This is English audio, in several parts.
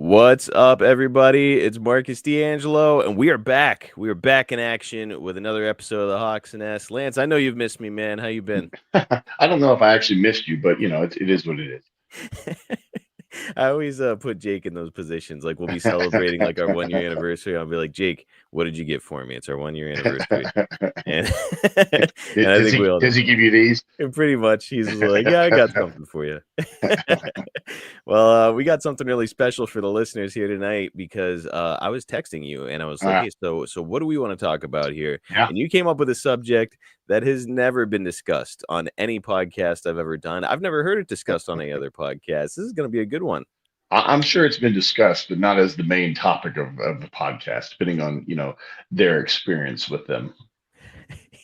What's up, everybody? It's Marcus D'Angelo, and we are back. We are back in action with another episode of the Hawks and S. Lance, I know you've missed me, man. How you been? I don't know if I actually missed you, but it is what it I always put Jake in those positions. Like we'll be celebrating like our 1 year is. anniversary. I'll be like, Jake, what did you get for me? It's our 1 year anniversary, and and I Does think he we all does he give you these? and pretty much he's like, yeah, I got something for you. Well, we got something really special for the listeners here tonight because I was texting you and I was like, Uh, hey, so what do we want to talk about here? yeah, And you came up with a subject that has never been discussed on any podcast I've ever done. I've never heard it discussed on any other podcast. This is going to be a good one. I'm sure it's been discussed, but not as the main topic of the podcast, depending on their experience with them.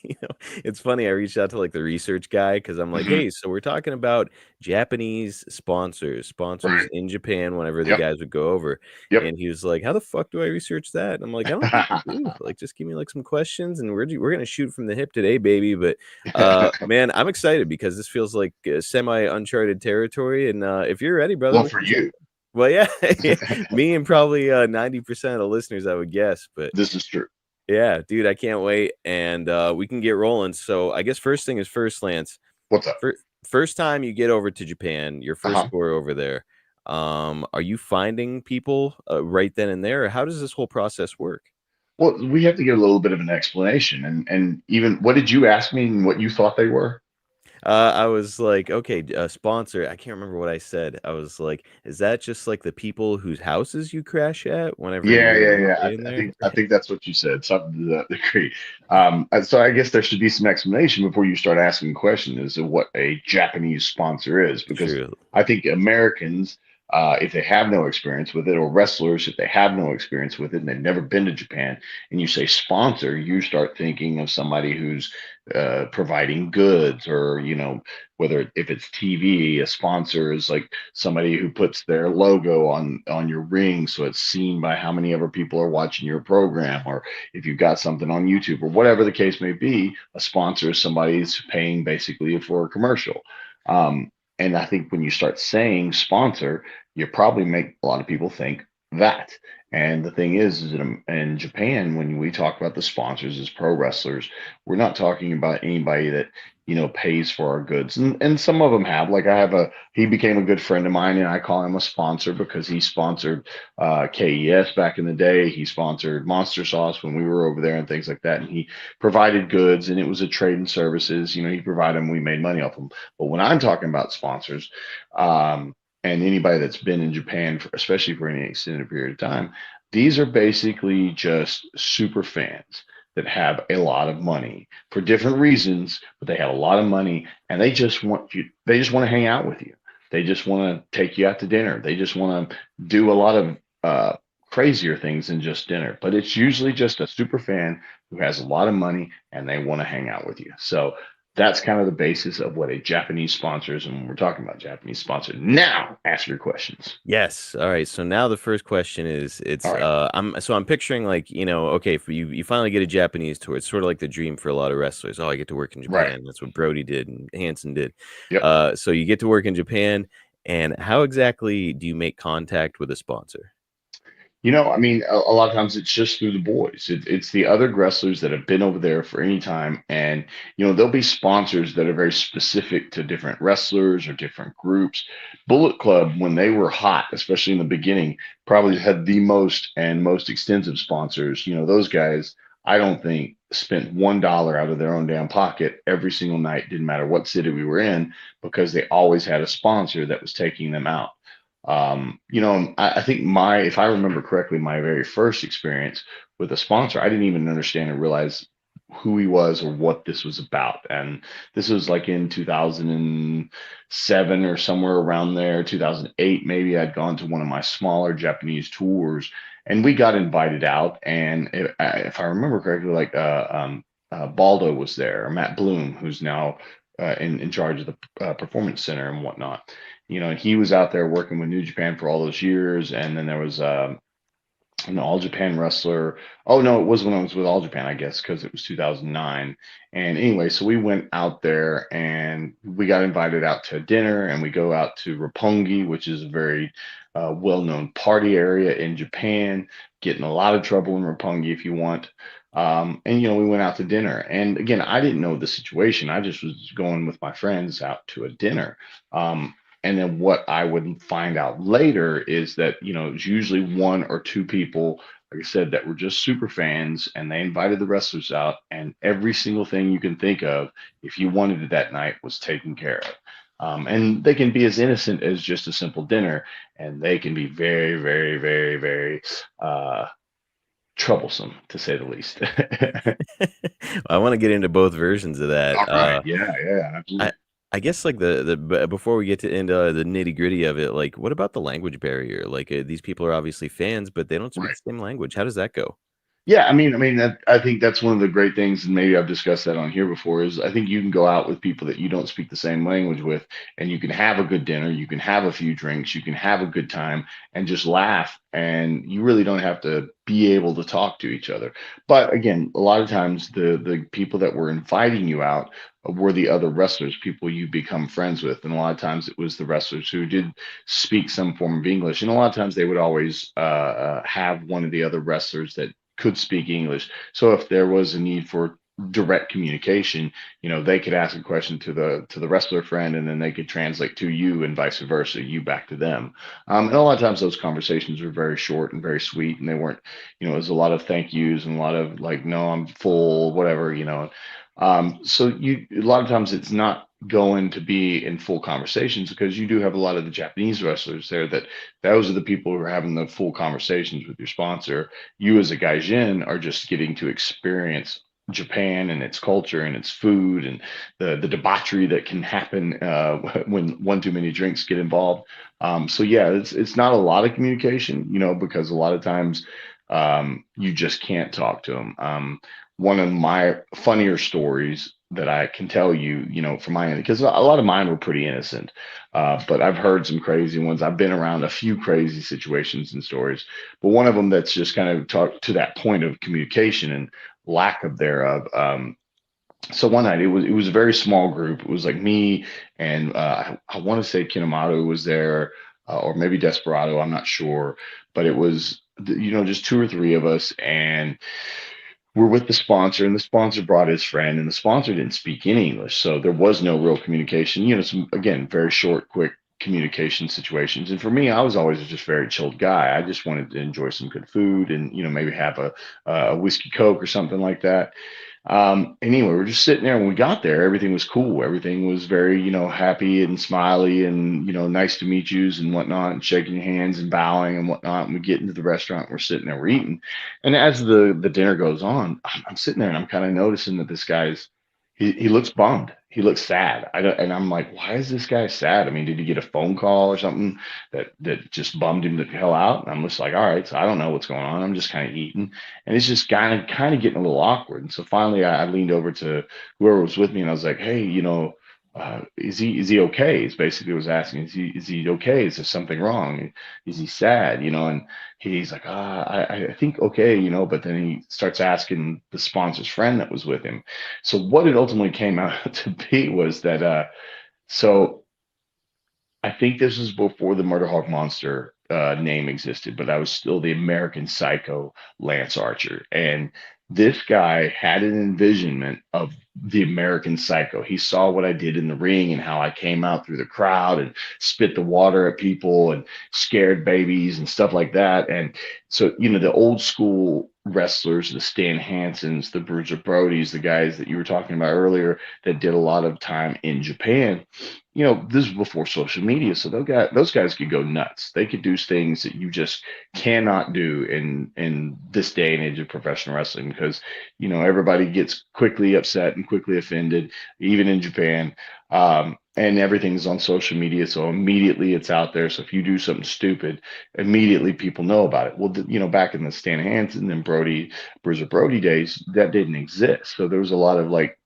You know, it's funny. I reached out to like the research guy because I'm like, Mhm. hey, so we're talking about Japanese sponsors Right. in Japan whenever the Yep. guys would go over. Yep. And he was like, how the fuck do I research that? And I'm like, I don't think you do. Like, just give me like some questions and we're gonna shoot from the hip today, baby. But man, I'm excited because this feels like semi uncharted territory. And if you're ready, brother, Well, we for can jump. you, Well, yeah, me and probably 90% of the listeners, I would guess. But this is true. yeah, dude, I can't wait, and we can get rolling. So I guess first thing is first, Lance. What's up? First time you get over to Japan, your first Uh-huh. tour over there, are you finding people right then and there? Or how does this whole process work? Well, we have to give a little bit of an explanation, and even what did you ask me and what you thought they were? I was like, okay, sponsor. I can't remember what I said. I was like, is that just like the people whose houses you crash at whenever Yeah, you're yeah, yeah. staying there? I think that's what you said, something to that degree. So I guess there should be some explanation before you start asking questions as to what a Japanese sponsor is, because True. I think Americans, if they have no experience with it, or wrestlers, if they have no experience with it and they've never been to Japan, and you say sponsor, you start thinking of somebody who's providing goods, or whether if it's TV, a sponsor is like somebody who puts their logo on your ring so it's seen by how many ever people are watching your program, or if you've got something on YouTube or whatever the case may be. A sponsor is somebody who's paying basically for a commercial. And I think when you start saying sponsor, you probably make a lot of people think that. And the thing is in Japan, when we talk about the sponsors as pro wrestlers, we're not talking about anybody that pays for our goods, and some of them have. Like, I have a he became a good friend of mine, and I call him a sponsor because he sponsored KES back in the day. He sponsored Monster Sauce when we were over there and things like that. And he provided goods, and it was a trade in services. He provided them, we made money off them. But when I'm talking about sponsors, and anybody that's been in Japan, especially for any extended period of time, these are basically just super fans that have a lot of money for different reasons, but they have a lot of money, and they just want to hang out with you. They just want to take you out to dinner. They just want to do a lot of crazier things than just dinner. But it's usually just a super fan who has a lot of money and they want to hang out with you. So that's kind of the basis of what a Japanese sponsor is. And when we're talking about Japanese sponsor, now ask your questions. Yes. All right. So now the first question is All it's right. I'm picturing like, okay, for you finally get a Japanese tour. It's sort of like the dream for a lot of wrestlers. Oh, I get to work in Right. Japan. That's what Brody did and Hanson did. Yep. So you get to work in Japan, and how exactly do you make contact with a sponsor? I mean, a lot of times it's just through the boys. It's the other wrestlers that have been over there for any time. And, there'll be sponsors that are very specific to different wrestlers or different groups. Bullet Club, when they were hot, especially in the beginning, probably had the most and most extensive sponsors. Those guys, I don't think, spent $1 out of their own damn pocket every single night, didn't matter what city we were in, because they always had a sponsor that was taking them out. I think if I remember correctly, my very first experience with a sponsor, I didn't even understand and realize who he was or what this was about. And this was like in 2007 or somewhere around there, 2008, maybe. I'd gone to one of my smaller Japanese tours, and we got invited out. And if I remember correctly, like Baldo was there, or Matt Bloom, who's now in charge of the performance center and whatnot. And he was out there working with New Japan for all those years. And then there was an All Japan wrestler. Oh no, it was when I was with All Japan, I guess, because it was 2009. And anyway, so we went out there and we got invited out to dinner, and we go out to Roppongi, which is a very well-known party area in Japan. Get in a lot of trouble in Roppongi if you want. And we went out to dinner. And again, I didn't know the situation. I just was going with my friends out to a dinner. And then what I would find out later is that, it's usually one or two people, like I said, that were just super fans, and they invited the wrestlers out, and every single thing you can think of, if you wanted it that night, was taken care of. And they can be as innocent as just a simple dinner, and they can be very, very, very, very troublesome, to say the least. I want to get into both versions of that. All right. Yeah. Yeah. I Absolutely. I guess like before we get to into the nitty gritty of it, like what about the language barrier? Like these people are obviously fans, but they don't speak Right. the same language. How does that go? Yeah, I think that's one of the great things, and maybe I've discussed that on here before, is I think you can go out with people that you don't speak the same language with, and you can have a good dinner, you can have a few drinks, you can have a good time, and just laugh, and you really don't have to be able to talk to each other. But again, a lot of times the people that were inviting you out were the other wrestlers, people you become friends with, and a lot of times it was the wrestlers who did speak some form of English, and a lot of times they would always have one of the other wrestlers that could speak English. So if there was a need for direct communication, they could ask a question to the wrestler friend, and then they could translate to you, and vice versa, you back to them. And a lot of times those conversations were very short and very sweet, and they weren't, it was a lot of thank yous and a lot of like, no, I'm full, whatever. So a lot of times it's not going to be in full conversations, because you do have a lot of the Japanese wrestlers there, that those are the people who are having the full conversations with your sponsor. You as a gaijin are just getting to experience Japan and its culture and its food, and the debauchery that can happen when one too many drinks get involved. So yeah, it's not a lot of communication, because a lot of times you just can't talk to them. One of my funnier stories that I can tell you, from my end, because a lot of mine were pretty innocent, but I've heard some crazy ones. I've been around a few crazy situations and stories, but one of them that's just kind of talk to that point of communication and lack of thereof. So one night it was a very small group. It was like me and I want to say Kinemaru was there, or maybe Desperado. I'm not sure, but it was just two or three of us, and we're with the sponsor, and the sponsor brought his friend, and the sponsor didn't speak any English, so there was no real communication. Some, again, very short, quick communication situations. And for me, I was always just a very chilled guy. I just wanted to enjoy some good food, and maybe have a whiskey coke or something like that. Anyway, we're just sitting there. When we got there, everything was cool. Everything was very, happy and smiley, and, nice to meet yous and whatnot, and shaking hands and bowing and whatnot. And we get into the restaurant, and we're sitting there, we're eating. And as the dinner goes on, I'm sitting there, and I'm kind of noticing that this guy's, he looks bummed. He looks sad. I don't, and I'm like, why is this guy sad? I mean, did he get a phone call or something that just bummed him the hell out? And I'm just like, all right, so I don't know what's going on. I'm just kind of eating, and it's just kind of getting a little awkward. And so finally, I leaned over to whoever was with me, and I was like, hey, is he okay? He's basically was asking, is he okay? Is there something wrong? Is he sad? And he's like, I think okay, but then he starts asking the sponsor's friend that was with him. So what it ultimately came out to be was that so I think this was before the Murder Hawk Monster name existed, but I was still the American Psycho Lance Archer. And this guy had an envisionment of the American Psycho. He saw what I did in the ring and how I came out through the crowd and spit the water at people and scared babies and stuff like that. And so, the old school wrestlers, the Stan Hansens, the Bruiser Brodies, the guys that you were talking about earlier that did a lot of time in Japan, this is before social media, so those guys could go nuts. They could do things that you just cannot do in this day and age of professional wrestling, because everybody gets quickly upset and quickly offended, even in Japan. And everything's on social media, so immediately it's out there. So if you do something stupid, immediately people know about it. Well, back in the Stan Hansen and Bruiser Brody days, that didn't exist. So there was a lot of like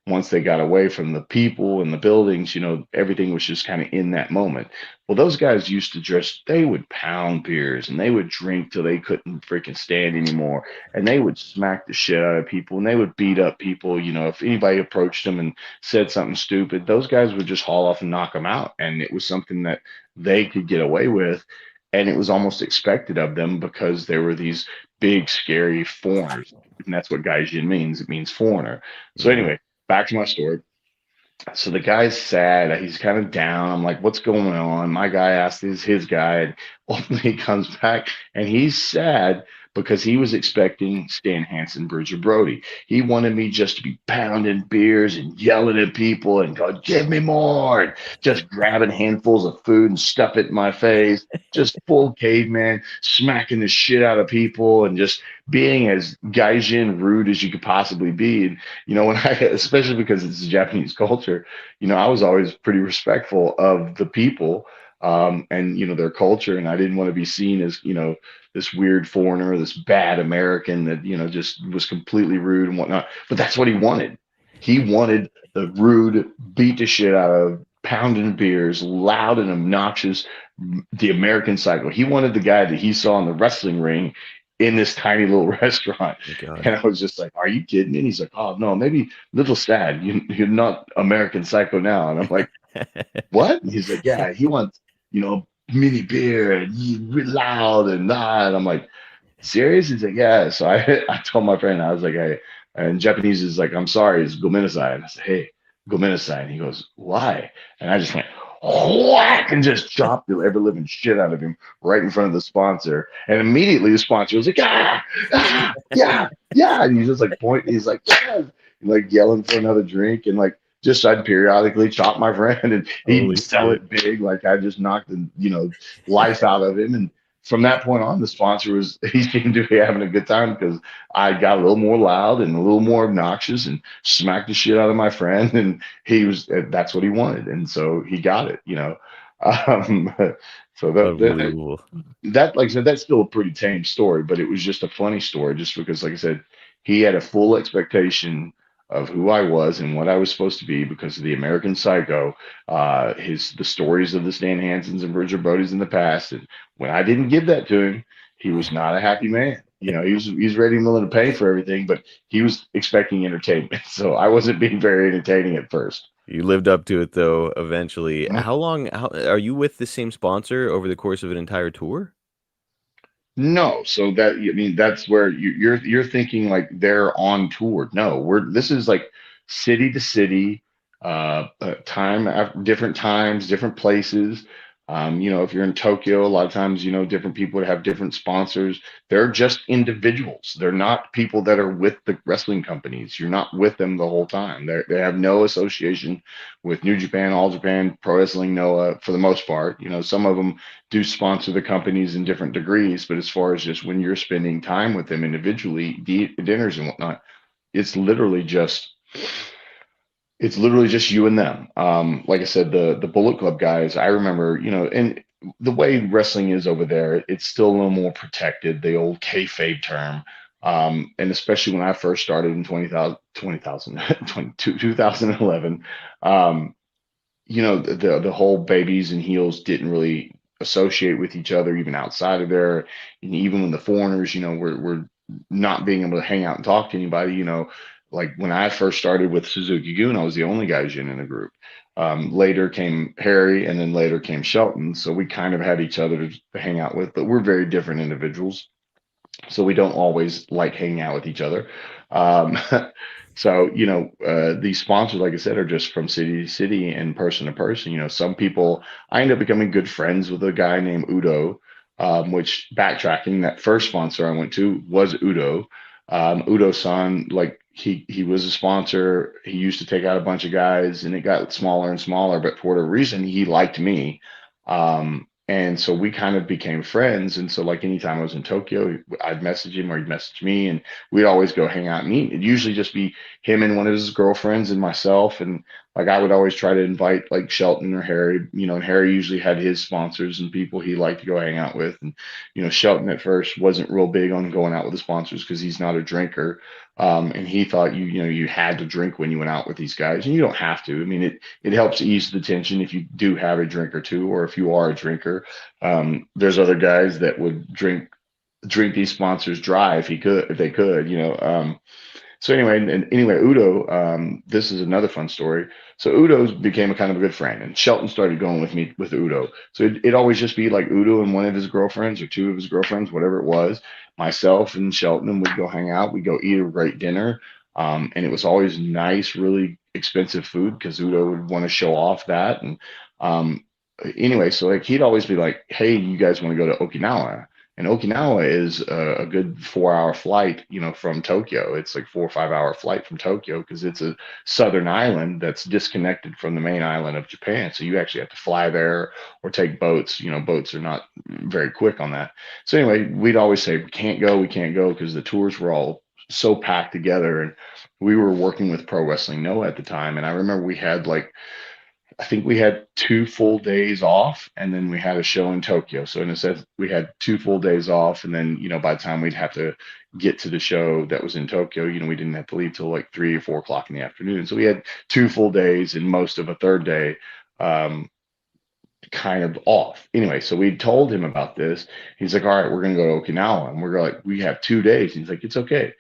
Once they got away from the people and the buildings, everything was just kind of in that moment. Well, those guys used to just, they would pound beers and they would drink till they couldn't freaking stand anymore. And they would smack the shit out of people and they would beat up people. If anybody approached them and said something stupid, those guys would just haul off and knock them out. And it was something that they could get away with. And it was almost expected of them because there were these big, scary foreigners. And that's what Gaijin means. It means foreigner. So Mhm. anyway, back to my story. So the guy's sad. He's kind of down. I'm like, what's going on? My guy asked his guy, and ultimately he comes back and he's sad because he was expecting Stan Hansen, Bridger Brody. He wanted me just to be pounding beers and yelling at people and go, give me more, and just grabbing handfuls of food and stuff it in my face, just full caveman, smacking the shit out of people and just being as gaijin rude as you could possibly be. And when especially because it's a Japanese culture, I was always pretty respectful of the people, and their culture, and I didn't want to be seen as this weird foreigner, this bad American that just was completely rude and whatnot. But that's what he wanted. He wanted the rude, beat the shit out of, pounding beers, loud and obnoxious, the American Psycho. He wanted the guy that he saw in the wrestling ring in this tiny little restaurant. Oh, God. And I was just like, are you kidding me? And he's like, oh, no, maybe little sad. You're not American Psycho now. And I'm like, what? And he's like, yeah, he wants, mini beer and he's real loud and that. And I'm like, serious? He's like, yeah. So I told my friend, I was like, hey, and Japanese is like, I'm sorry, it's gomenasai. And I said, hey, gomenasai. And he goes, why? And I just went, whack, and just chopped the ever living shit out of him right in front of the sponsor. And immediately the sponsor was like, yeah, yeah. And he's just like pointing, he's like, yeah, and like yelling for another drink. And like, just I'd periodically chop my friend and he'd Holy sell shit. it big. Like I just knocked the, life out of him. And from that point on, the sponsor he seemed to be having a good time because I got a little more loud and a little more obnoxious and smacked the shit out of my friend. And that's what he wanted. And so he got it. Um, so Unbelievable. like I said, that's still a pretty tame story, but it was just a funny story just because, like I said, he had a full expectation of who I was and what I was supposed to be because of the American Psycho, the stories of the Stan Hansens and Bridger Bodys in the past. And when I didn't give that to him, he was not a happy man. He's ready and willing to pay for everything, but he was expecting entertainment. So I wasn't being very entertaining at first. You lived up to it though, eventually. How are you with the same sponsor over the course of an entire tour? No, so that's where you're thinking like they're on tour. No, this is like city to city, time after different times, different places. If you're in Tokyo, a lot of times, different people would have different sponsors. They're just individuals. They're not people that are with the wrestling companies. You're not with them the whole time. They have no association with New Japan, All Japan, Pro Wrestling, Noah, for the most part. Some of them do sponsor the companies in different degrees, but as far as just when you're spending time with them individually, dinners and whatnot, it's literally just you and them. Like I said, the Bullet Club guys, I remember, and the way wrestling is over there, it's still a little more protected, the old kayfabe term. And especially when I first started in 2011, the whole babies and heels didn't really associate with each other, even outside of there. And even when the foreigners, were not being able to hang out and talk to anybody, like when I first started with Suzuki Gun, I was the only gaijin in the group. Later came Harry, and then later came Shelton. So we kind of had each other to hang out with, but we're very different individuals. So we don't always like hanging out with each other. Um, so, these sponsors, like I said, are just from city to city and person to person. Some people, I ended up becoming good friends with a guy named Udo, which backtracking, that first sponsor I went to was Udo. Udo-san, like he was a sponsor. He used to take out a bunch of guys and it got smaller and smaller, but for whatever reason, he liked me. And so we kind of became friends. And so like anytime I was in Tokyo, I'd message him or he'd message me and we'd always go hang out and eat. It'd usually just be him and one of his girlfriends and myself. And Like I would always try to invite like Shelton or Harry, and Harry usually had his sponsors and people he liked to go hang out with. And, Shelton at first wasn't real big on going out with the sponsors because he's not a drinker. And he thought you had to drink when you went out with these guys, and you don't have to. I mean, it helps ease the tension if you do have a drink or two, or if you are a drinker. There's other guys that would drink these sponsors dry if they could. So anyway, Udo, this is another fun story. So Udo became a kind of a good friend, and Shelton started going with me with Udo. So it'd always just be like Udo and one of his girlfriends or two of his girlfriends, whatever it was. Myself and Shelton, and we'd go hang out. We'd go eat a great dinner, and it was always nice, really expensive food because Udo would want to show off that. And anyway, so like he'd always be like, "Hey, you guys want to go to Okinawa?" And Okinawa is a good 4 hour flight, from Tokyo. It's like 4 or 5 hour flight from Tokyo because it's a southern island that's disconnected from the main island of Japan. So you actually have to fly there or take boats. Boats are not very quick on that. So anyway, we'd always say, we can't go because the tours were all so packed together. And we were working with Pro Wrestling Noah at the time. And I remember we had I think we had 2 full days off, and then we had a show in Tokyo. So in a sense, we had 2 full days off, and then by the time we'd have to get to the show that was in Tokyo, we didn't have to leave till like 3 or 4 o'clock in the afternoon. So we had 2 full days and most of a third day kind of off. Anyway, so we told him about this. He's like, "All right, we're gonna go to Okinawa," and we're like, "We have 2 days." He's like, "It's okay."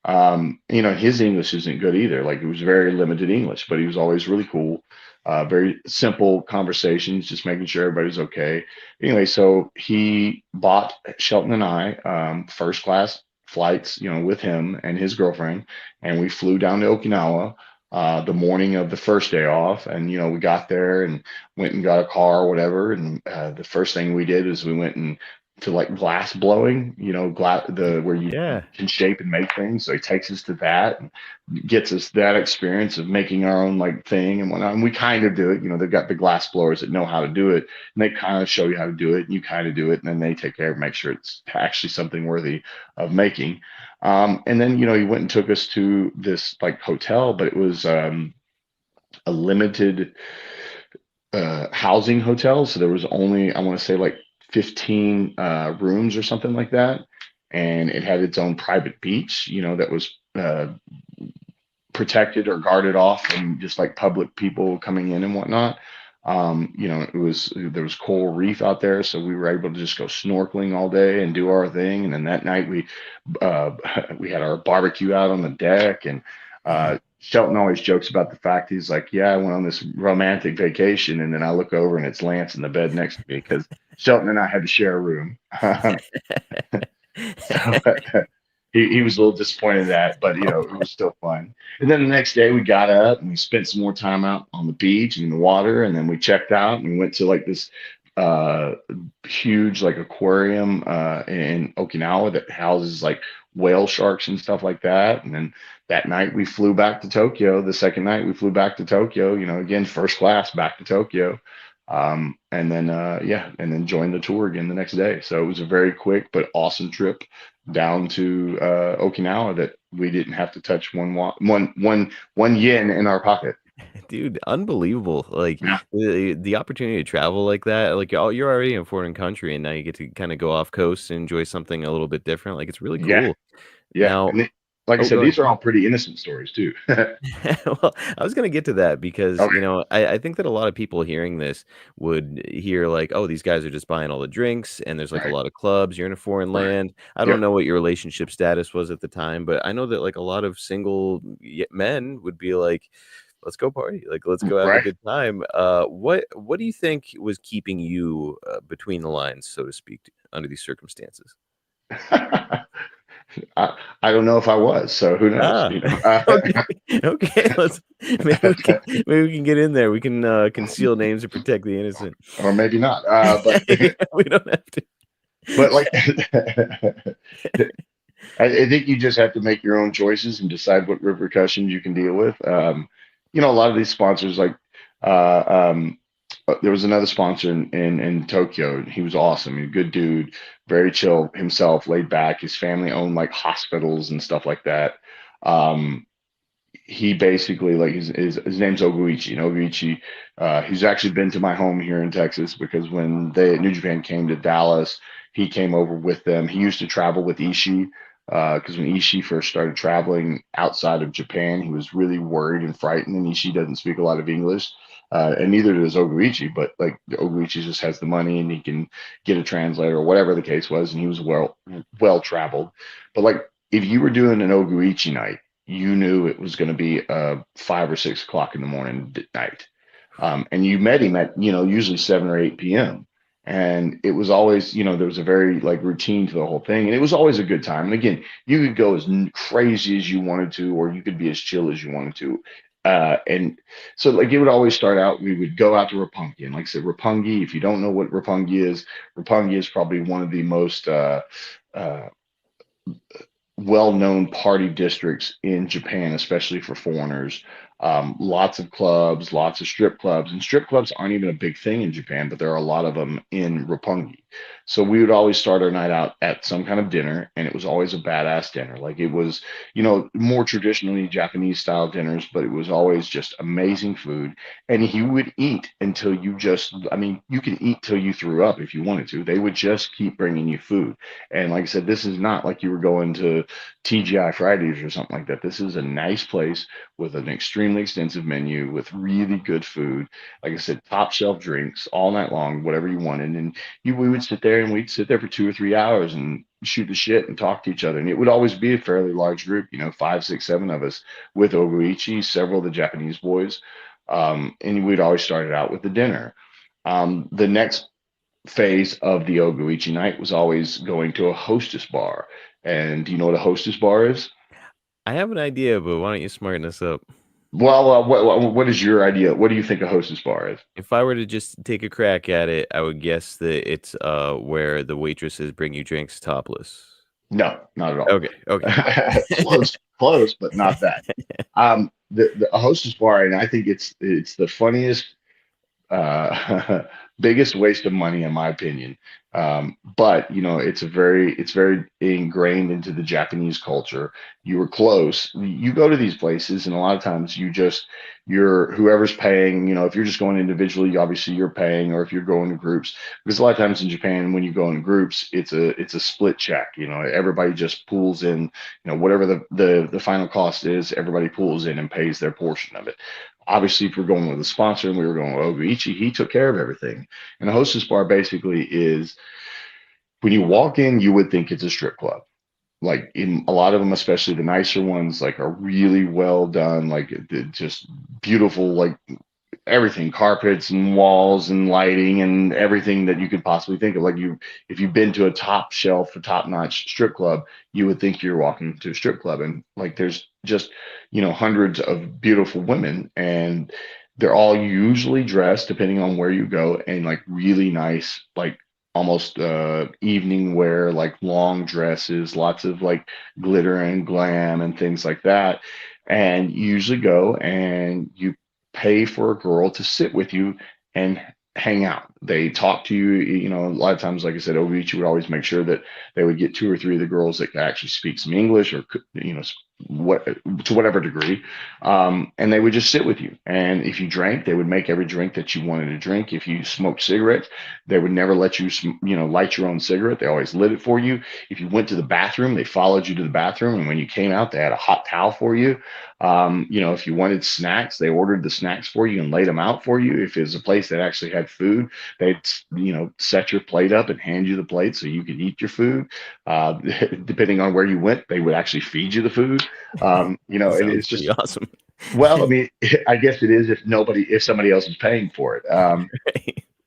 His English isn't good either. Like it was very limited English, but he was always really cool. Very simple conversations, just making sure everybody's okay. Anyway, so he bought Shelton and I first class flights, with him and his girlfriend, and we flew down to Okinawa the morning of the first day off. And we got there and went and got a car or whatever. And the first thing we did is we went and to like glass blowing, where you Yeah. can shape and make things. So he takes us to that and gets us that experience of making our own like thing and whatnot. And we kind of do it. They've got the glass blowers that know how to do it, and they kind of show you how to do it, and you kind of do it, and then they take care of make sure it's actually something worthy of making. And then he went and took us to this like hotel, but it was a limited housing hotel. So there was only, I want to say, like 15 rooms or something like that. And it had its own private beach, that was protected or guarded off from just like public people coming in and whatnot. There was coral reef out there, so we were able to just go snorkeling all day and do our thing. And then that night we had our barbecue out on the deck. And Shelton always jokes about the fact he's like, "Yeah, I went on this romantic vacation," and then I look over and it's Lance in the bed next to me because Shelton and I had to share a room. So, he was a little disappointed in that, but it was still fun. And then the next day we got up and we spent some more time out on the beach and in the water, and then we checked out and we went to like this huge like aquarium in Okinawa that houses like whale sharks and stuff like that. And then that night we flew back to Tokyo. The second night we flew back to Tokyo, again first class back to Tokyo. And then joined the tour again the next day. So it was a very quick but awesome trip down to Okinawa that we didn't have to touch one yen in our pocket. Dude, unbelievable. Like Yeah. the opportunity to travel like that, like you're already in a foreign country and now you get to kind of go off coast and enjoy something a little bit different. Like it's really Yeah. cool. Yeah. Now, Like I oh, said, go ahead. these are all pretty innocent stories too. Well, I was gonna get to that because, Okay. I think that a lot of people hearing this would hear like, "Oh, these guys are just buying all the drinks, and there's like a Right. lot of clubs. You're in a foreign Right. land." I don't Yep. know what your relationship status was at the time, but I know that like a lot of single men would be like, "Let's go party, like let's go have a Right. good time." What do you think was keeping you between the lines, so to speak, under these circumstances? I don't know if I was, so who knows? Ah, okay, okay. Let's maybe we can get in there. We can conceal names to protect the innocent. Or maybe not. But Yeah, we don't have to. but like I think you just have to make your own choices and decide what repercussions you can deal with. A lot of these sponsors, like uh, um, there was another sponsor in Tokyo. He was awesome. He a good dude, very chill himself, laid back. His family owned like hospitals and stuff like that. Um, he basically like his name's Oguichi. And Oguichi, he's actually been to my home here in Texas because when they New Japan came to Dallas, he came over with them. He used to travel with Ishii because when Ishii first started traveling outside of Japan, he was really worried and frightened. And Ishii doesn't speak a lot of English, and neither does Oguichi. But like Oguichi just has the money and he can get a translator or whatever the case was, and he was well traveled. But like if you were doing an Oguichi night, you knew it was going to be 5 or 6 o'clock in the morning night. And you met him at, usually 7 or 8 p.m. And it was always, there was a very like routine to the whole thing. And it was always a good time. And again, you could go as crazy as you wanted to, or you could be as chill as you wanted to. And so like it would always start out, we would go out to Roppongi. And like I said, Roppongi, if you don't know what Roppongi is probably one of the most uh, well-known party districts in Japan, especially for foreigners. Lots of clubs, lots of strip clubs, and strip clubs aren't even a big thing in Japan, but there are a lot of them in Roppongi. So we would always start our night out at some kind of dinner, and it was always a badass dinner. Like it was, more traditionally Japanese style dinners, but it was always just amazing food. And you would eat until I mean, you can eat till you threw up if you wanted to. They would just keep bringing you food. And like I said, this is not like you were going to TGI Fridays or something like that. This is a nice place with an extremely extensive menu with really good food. Like I said, top shelf drinks all night long, whatever you wanted. And we would sit there and we'd sit there for 2 or 3 hours and shoot the shit and talk to each other. And it would always be a fairly large group, 5, 6, 7 of us with Oguichi, several of the Japanese boys. And we'd always start it out with the dinner. The next phase of the Oguichi night was always going to a hostess bar. And do you know what a hostess bar is? I have an idea, but why don't you smarten us up? Well, what is your idea? What do you think a hostess bar is? If I were to just take a crack at it, I would guess that it's where the waitresses bring you drinks topless. No, not at all. Okay, okay. Close, close, but not that. A hostess bar, and I think it's the funniest biggest waste of money in my opinion. But it's very ingrained into the Japanese culture. You were close. You go to these places, and a lot of times you're whoever's paying. If you're just going individually, obviously you're paying, or if you're going to groups, because a lot of times in Japan, when you go in groups, it's a split check. Everybody just pools in. Whatever the final cost is, everybody pools in and pays their portion of it. Obviously, if we're going with a sponsor and we were going with Oguichi, he took care of everything. And a hostess bar basically is when you walk in, you would think it's a strip club. Like in a lot of them, especially the nicer ones, like are really well done, like just beautiful, like everything, carpets and walls and lighting and everything that you could possibly think of. Like if you've been to a top shelf, a top notch strip club, you would think you're walking to a strip club. And like there's just, hundreds of beautiful women, and they're all usually dressed, depending on where you go, and like really nice, like almost evening wear, like long dresses, lots of like glitter and glam and things like that. And you usually go and you pay for a girl to sit with you and hang out. They talk to you, a lot of times, like I said, Ovichi would always make sure that they would get 2 or 3 of the girls that could actually speak some English or what to whatever degree, and they would just sit with you. And if you drank, they would make every drink that you wanted to drink. If you smoked cigarettes, they would never let you light your own cigarette. They always lit it for you. If you went to the bathroom, they followed you to the bathroom, and when you came out, they had a hot towel for you. If you wanted snacks, they ordered the snacks for you and laid them out for you. If it was a place that actually had food, they'd set your plate up and hand you the plate so you could eat your food. Depending on where you went, they would actually feed you the food. And Sounds it's just pretty awesome. well, I mean, I guess it is if somebody else is paying for it.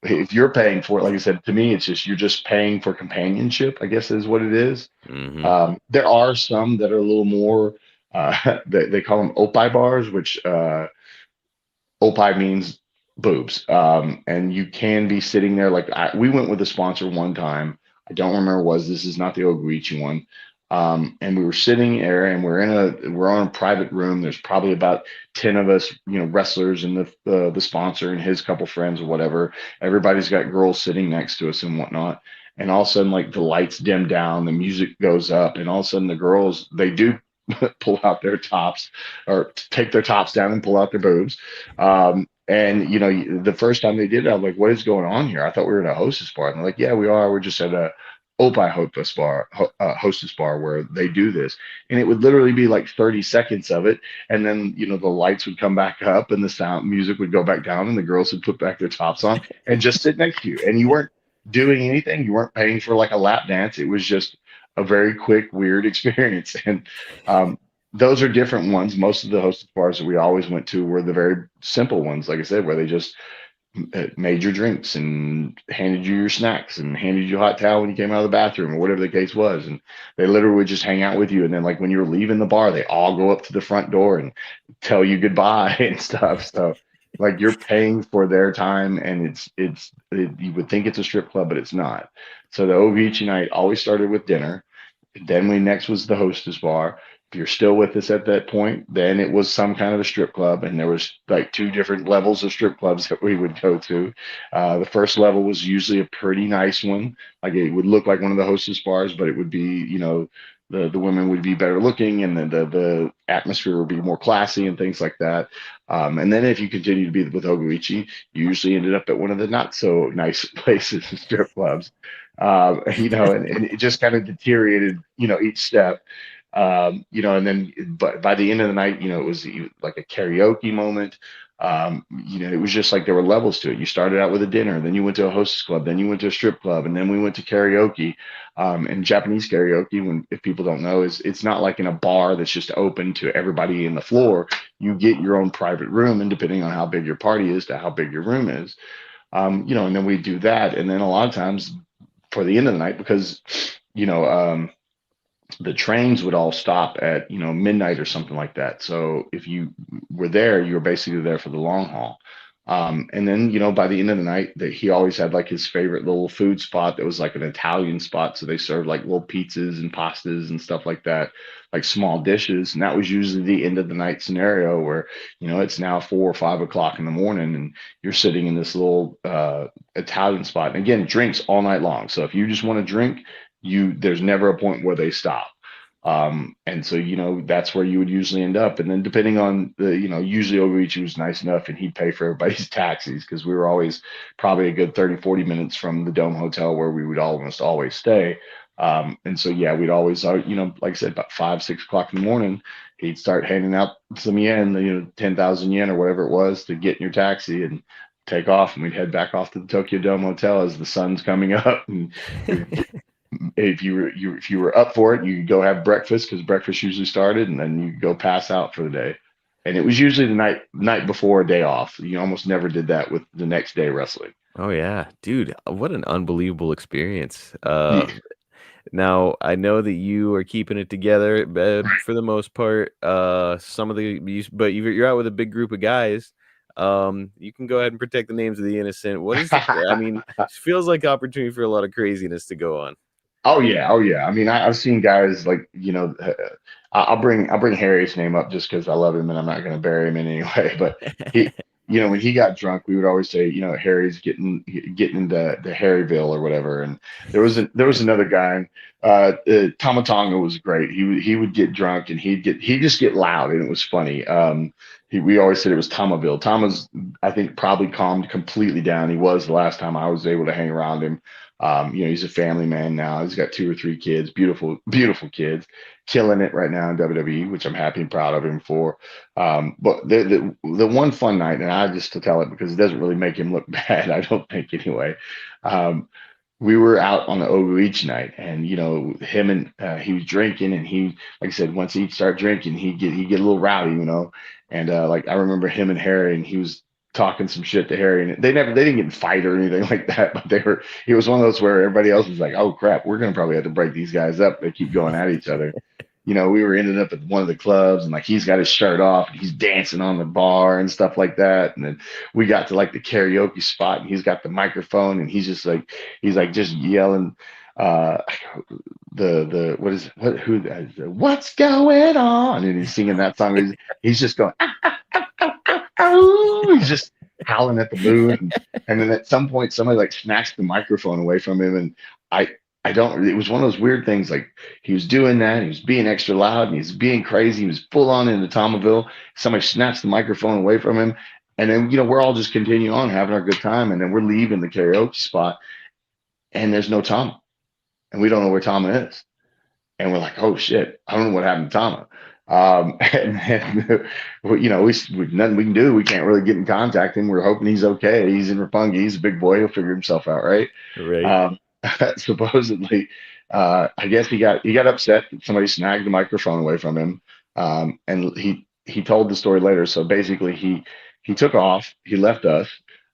If you're paying for it, like I said, to me, it's just you're just paying for companionship, I guess is what it is. Hmm. There are some that are a little more, they call them opai bars, which opai means boobs. And you can be sitting there like we went with a sponsor one time. I don't remember this is not the Oguichi one. And we were sitting there and we're on a private room. There's probably about 10 of us, wrestlers and the sponsor and his couple friends or whatever. Everybody's got girls sitting next to us and whatnot. And all of a sudden, like the lights dim down, the music goes up, and all of a sudden the girls, they do pull out their tops or take their tops down and pull out their boobs. And the first time they did it, I'm like, what is going on here? I thought we were in a hostess bar. And they're like, yeah, we are. We're just at a Opie hostess bar where they do this. And it would literally be like 30 seconds of it. And then, the lights would come back up and the sound music would go back down and the girls would put back their tops on and just sit next to you. And you weren't doing anything. You weren't paying for like a lap dance. It was just a very quick, weird experience. And those are different ones. Most of the hostess bars that we always went to were the very simple ones, like I said, where they just made your drinks and handed you your snacks and handed you a hot towel when you came out of the bathroom or whatever the case was. And they literally would just hang out with you. And then like when you were leaving the bar, they all go up to the front door and tell you goodbye and stuff. So like you're paying for their time, and you would think it's a strip club, but it's not. So the Ovichi night always started with dinner. Then we next was the hostess bar. If you're still with us at that point, then it was some kind of a strip club, and there was like two different levels of strip clubs that we would go to. The first level was usually a pretty nice one, like it would look like one of the hostess bars, but it would be, the women would be better looking, and then the atmosphere would be more classy and things like that. And then if you continue to be with Ogoichi, you usually ended up at one of the not so nice places, strip clubs. And it just kind of deteriorated, each step. And then but by the end of the night, it was like a karaoke moment. It was just like there were levels to it. You started out with a dinner, then you went to a hostess club, then you went to a strip club, and then we went to karaoke. And Japanese karaoke, if people don't know, it's not like in a bar that's just open to everybody in the floor. You get your own private room, and depending on how big your party is to how big your room is, and then we do that. And then a lot of times for the end of the night, because, the trains would all stop at midnight or something like that. So if you were there, you were basically there for the long haul. And then by the end of the night, that he always had like his favorite little food spot that was like an Italian spot. So they served like little pizzas and pastas and stuff like that, like small dishes. And that was usually the end of the night scenario where it's now 4 or 5 o'clock in the morning, and you're sitting in this little Italian spot. And again, drinks all night long. So if you just want to drink, there's never a point where they stop. And so, that's where you would usually end up. And then depending on usually Ogoichi was nice enough and he'd pay for everybody's taxis, because we were always probably a good 30-40 minutes from the Dome Hotel where we would almost always stay. And so, yeah, we'd always, like I said, about 5-6 o'clock in the morning, he'd start handing out some yen, 10,000 yen or whatever it was to get in your taxi and take off. And we'd head back off to the Tokyo Dome Hotel as the sun's coming up. And if you were up for it, you could go have breakfast, because breakfast usually started, and then you go pass out for the day. And it was usually the night before a day off. You almost never did that with the next day wrestling. Oh yeah, dude, what an unbelievable experience. Yeah. Now I know that you are keeping it together for the most part. But you're out with a big group of guys. You can go ahead and protect the names of the innocent. What is it? I mean, it feels like opportunity for a lot of craziness to go on. Oh yeah, oh yeah. I mean, I've seen guys like I'll bring Harry's name up just because I love him and I'm not going to bury him in any way. But he, when he got drunk, we would always say, Harry's getting into the Harryville or whatever. And there was another guy, Tamatonga was great. He would get drunk and he'd just get loud, and it was funny. We always said it was Tamaville. Tama's, I think, probably calmed completely down. He was the last time I was able to hang around him. He's a family man now. He's got 2 or 3 kids, beautiful, beautiful kids, killing it right now in WWE, which I'm happy and proud of him for. But the one fun night, and I just to tell it because it doesn't really make him look bad, I don't think anyway. We were out on the Ogoichi night, and him and he was drinking, and he, like I said, once he'd start drinking, he'd get a little rowdy, and like I remember him and Harry, and he was talking some shit to Harry, and they didn't get in a fight or anything like that, but it was one of those where everybody else was like, oh crap, we're gonna probably have to break these guys up. They keep going at each other. We were ended up at one of the clubs, and like he's got his shirt off and he's dancing on the bar and stuff like that. And then we got to like the karaoke spot, and he's got the microphone, and he's just yelling what's going on, and he's singing that song. He's just going oh, he's just howling at the moon. And then at some point somebody like snatched the microphone away from him, and I don't. It was one of those weird things. Like he was doing that. He was being extra loud and he was being crazy. He was full on into Thomasville. Somebody snatched the microphone away from him, and then we're all just continuing on having our good time, and then we're leaving the karaoke spot, and there's no Tama, and we don't know where Tama is, and we're like, oh shit, I don't know what happened to Tama. And we nothing we can do. We can't really get in contact with him. We're hoping he's okay. He's in Rapungi. He's a big boy. He'll figure himself out, right? Right. Um, supposedly, I guess he got upset that somebody snagged the microphone away from him, and he told the story later. So basically, he took off. He left us,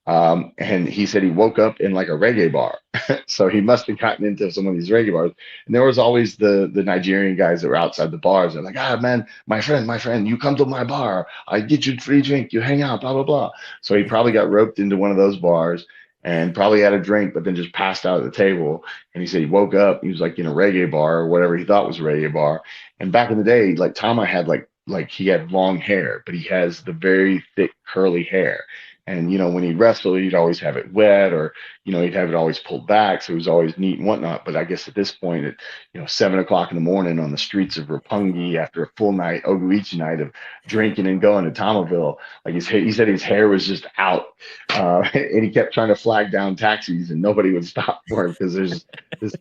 and he said he woke up in like a reggae bar. So he must have gotten into some of these reggae bars. And there was always the Nigerian guys that were outside the bars. They're like, ah, man, my friend, you come to my bar. I get you free drink. You hang out, blah, blah, blah. So he probably got roped into one of those bars and probably had a drink, but then just passed out at the table. And he said he woke up. He was like in a reggae bar or whatever he thought was a reggae bar. And back in the day, like Tama had like he had long hair, but he has the very thick curly hair. And when he'd wrestle, he'd always have it wet, or he'd have it always pulled back, so it was always neat and whatnot. But I guess at this point, at 7 o'clock in the morning on the streets of Rapungi after a full night, Oguichi night of drinking and going to Thomasville, like he said his hair was just out, and he kept trying to flag down taxis, and nobody would stop for him because there's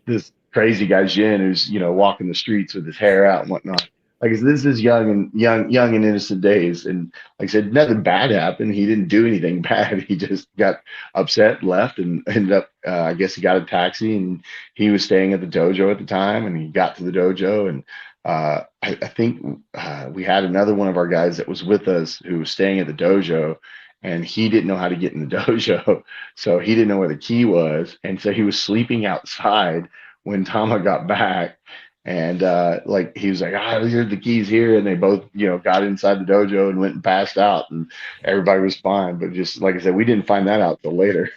this crazy guy Jin who's walking the streets with his hair out and whatnot. Like I said, this is young and innocent days, and like I said, nothing bad happened. He didn't do anything bad. He just got upset, left, and ended up. I guess he got a taxi, and he was staying at the dojo at the time. And he got to the dojo, and I think we had another one of our guys that was with us who was staying at the dojo, and he didn't know how to get in the dojo, so he didn't know where the key was, and so he was sleeping outside when Tama got back. And like he was like, here's the keys here, and they both, got inside the dojo and went and passed out, and everybody was fine. But just like I said, we didn't find that out till later.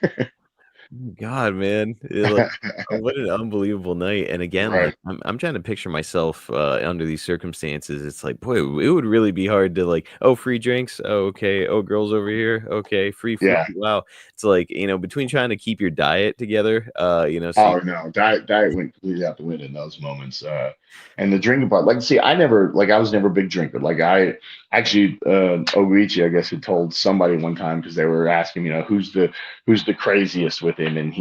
God, man, what an unbelievable night! And again, Right. like I'm trying to picture myself under these circumstances. It's like, boy, it would really be hard to like, oh, free drinks, oh, okay, oh, girls over here, okay, free food. Yeah. Wow, it's like between trying to keep your diet together, so Oh no, diet went completely out the window in those moments. And the drinking part, like, see, I was never a big drinker. Like, I actually, Oguichi, I guess, had told somebody one time because they were asking, who's the craziest with him, and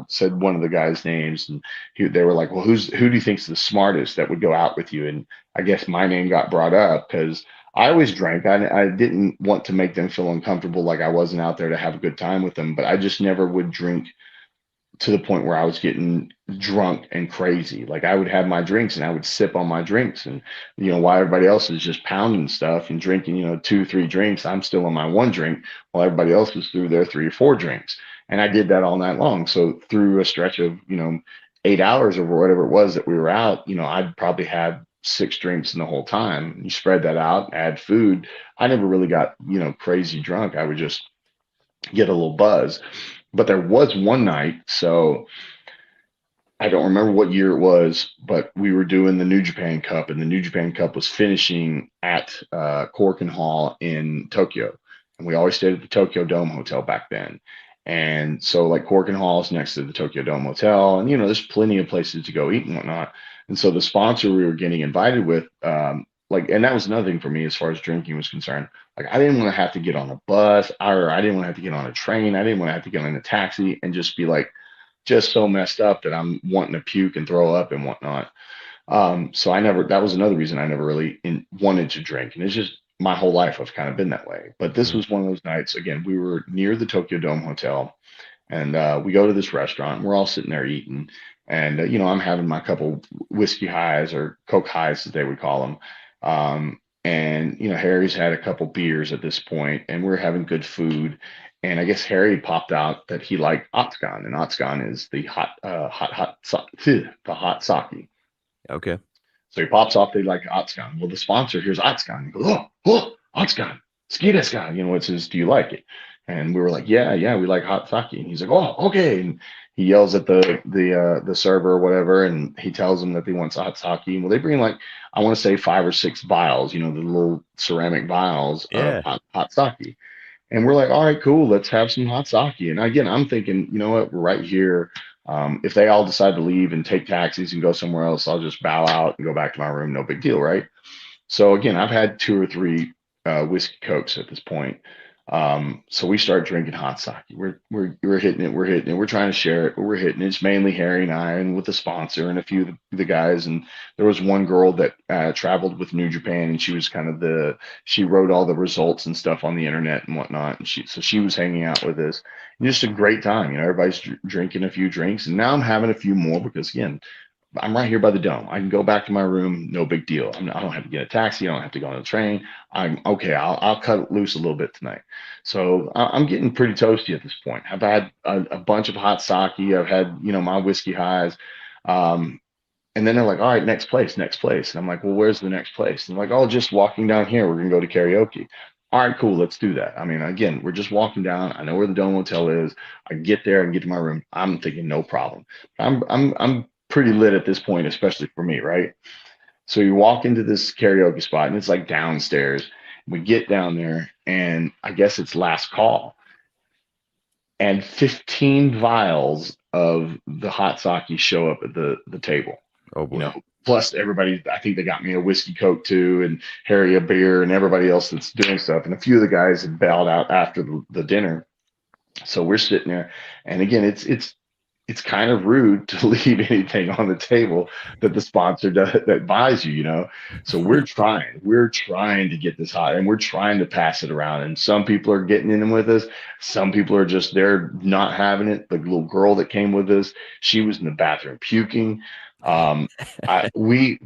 said one of the guys' names, and they were like, well, who do you think's the smartest that would go out with you? And I guess my name got brought up because I always drank. I didn't want to make them feel uncomfortable, like I wasn't out there to have a good time with them, but I just never would drink to the point where I was getting drunk and crazy. Like I would have my drinks and I would sip on my drinks, and while everybody else is just pounding stuff and drinking, 2, 3 drinks, I'm still on my one drink while everybody else was through their 3 or 4 drinks. And I did that all night long. So through a stretch of 8 hours or whatever it was that we were out, I'd probably had 6 drinks in the whole time. You spread that out, add food. I never really got crazy drunk. I would just get a little buzz. But there was one night, so I don't remember what year it was, but we were doing the New Japan Cup, and the New Japan Cup was finishing at Korakuen Hall in Tokyo. And we always stayed at the Tokyo Dome Hotel back then. And so, like, Korakuen Hall is next to the Tokyo Dome Hotel, and there's plenty of places to go eat and whatnot. And so the sponsor we were getting invited with, and that was another thing for me as far as drinking was concerned. Like, I didn't want to have to get on a bus, or I didn't want to have to get on a train. I didn't want to have to get on a taxi and just be like, just so messed up that I'm wanting to puke and throw up and whatnot. So that was another reason I never really wanted to drink. And it's just my whole life I've kind of been that way. But this was one of those nights. Again, we were near the Tokyo Dome Hotel, and we go to this restaurant. And we're all sitting there eating, and I'm having my couple whiskey highs, or Coke highs as they would call them. And Harry's had a couple beers at this point, and we're having good food. And I guess Harry popped out that he liked Otsukan, and Otsukan is the hot sake. okay, So he pops off they like Otsukan. Well, the sponsor here's Otsukan. He goes, oh, Otsukan, ski desu ka? It says, do you like it? And we were like, yeah, we like hot sake. And he's like, oh, okay. And he yells at the server or whatever, and he tells them that he wants hot sake. And well, they bring like, I want to say 5 or 6 vials, the little ceramic vials of yeah, hot sake. And we're like, all right, cool, let's have some hot sake. And again, I'm thinking, you know what, we're right here. If they all decide to leave and take taxis and go somewhere else, I'll just bow out and go back to my room. No big deal, right? So again, I've had 2 or 3 whiskey cokes at this point. So we start drinking hot sake. We're hitting it. We're hitting it. We're trying to share it, but we're hitting it. It's mainly Harry and I, and with the sponsor and a few of the guys. And there was one girl that traveled with New Japan, and she was kind of she wrote all the results and stuff on the internet and whatnot. And she was hanging out with us. And just a great time. Everybody's drinking a few drinks, and now I'm having a few more because again, I'm right here by the dome. I can go back to my room, no big deal. I don't have to get a taxi. I don't have to go on the train. I'm okay. I'll cut it loose a little bit tonight. So I'm getting pretty toasty at this point. I've had a bunch of hot sake. I've had my whiskey highs, and then they're like, "All right, next place, next place." And I'm like, "Well, where's the next place?" And they're like, "Oh, just walking down here. We're gonna go to karaoke." All right, cool. Let's do that. I mean, again, we're just walking down. I know where the Dome Hotel is. I get there and get to my room. I'm thinking no problem. I'm pretty lit at this point, especially for me, right? So you walk into this karaoke spot and it's like downstairs. We get down there and I guess it's last call. And 15 vials of the hot sake show up at the table. Oh boy. Plus everybody, I think they got me a whiskey coke too, and Harry a beer, and everybody else that's doing stuff. And a few of the guys had bailed out after the dinner. So we're sitting there, and again, it's kind of rude to leave anything on the table that the sponsor that buys you. So we're trying to get this hot, and we're trying to pass it around. And some people are getting in with us. Some people are just, they're not having it. The little girl that came with us, she was in the bathroom puking. We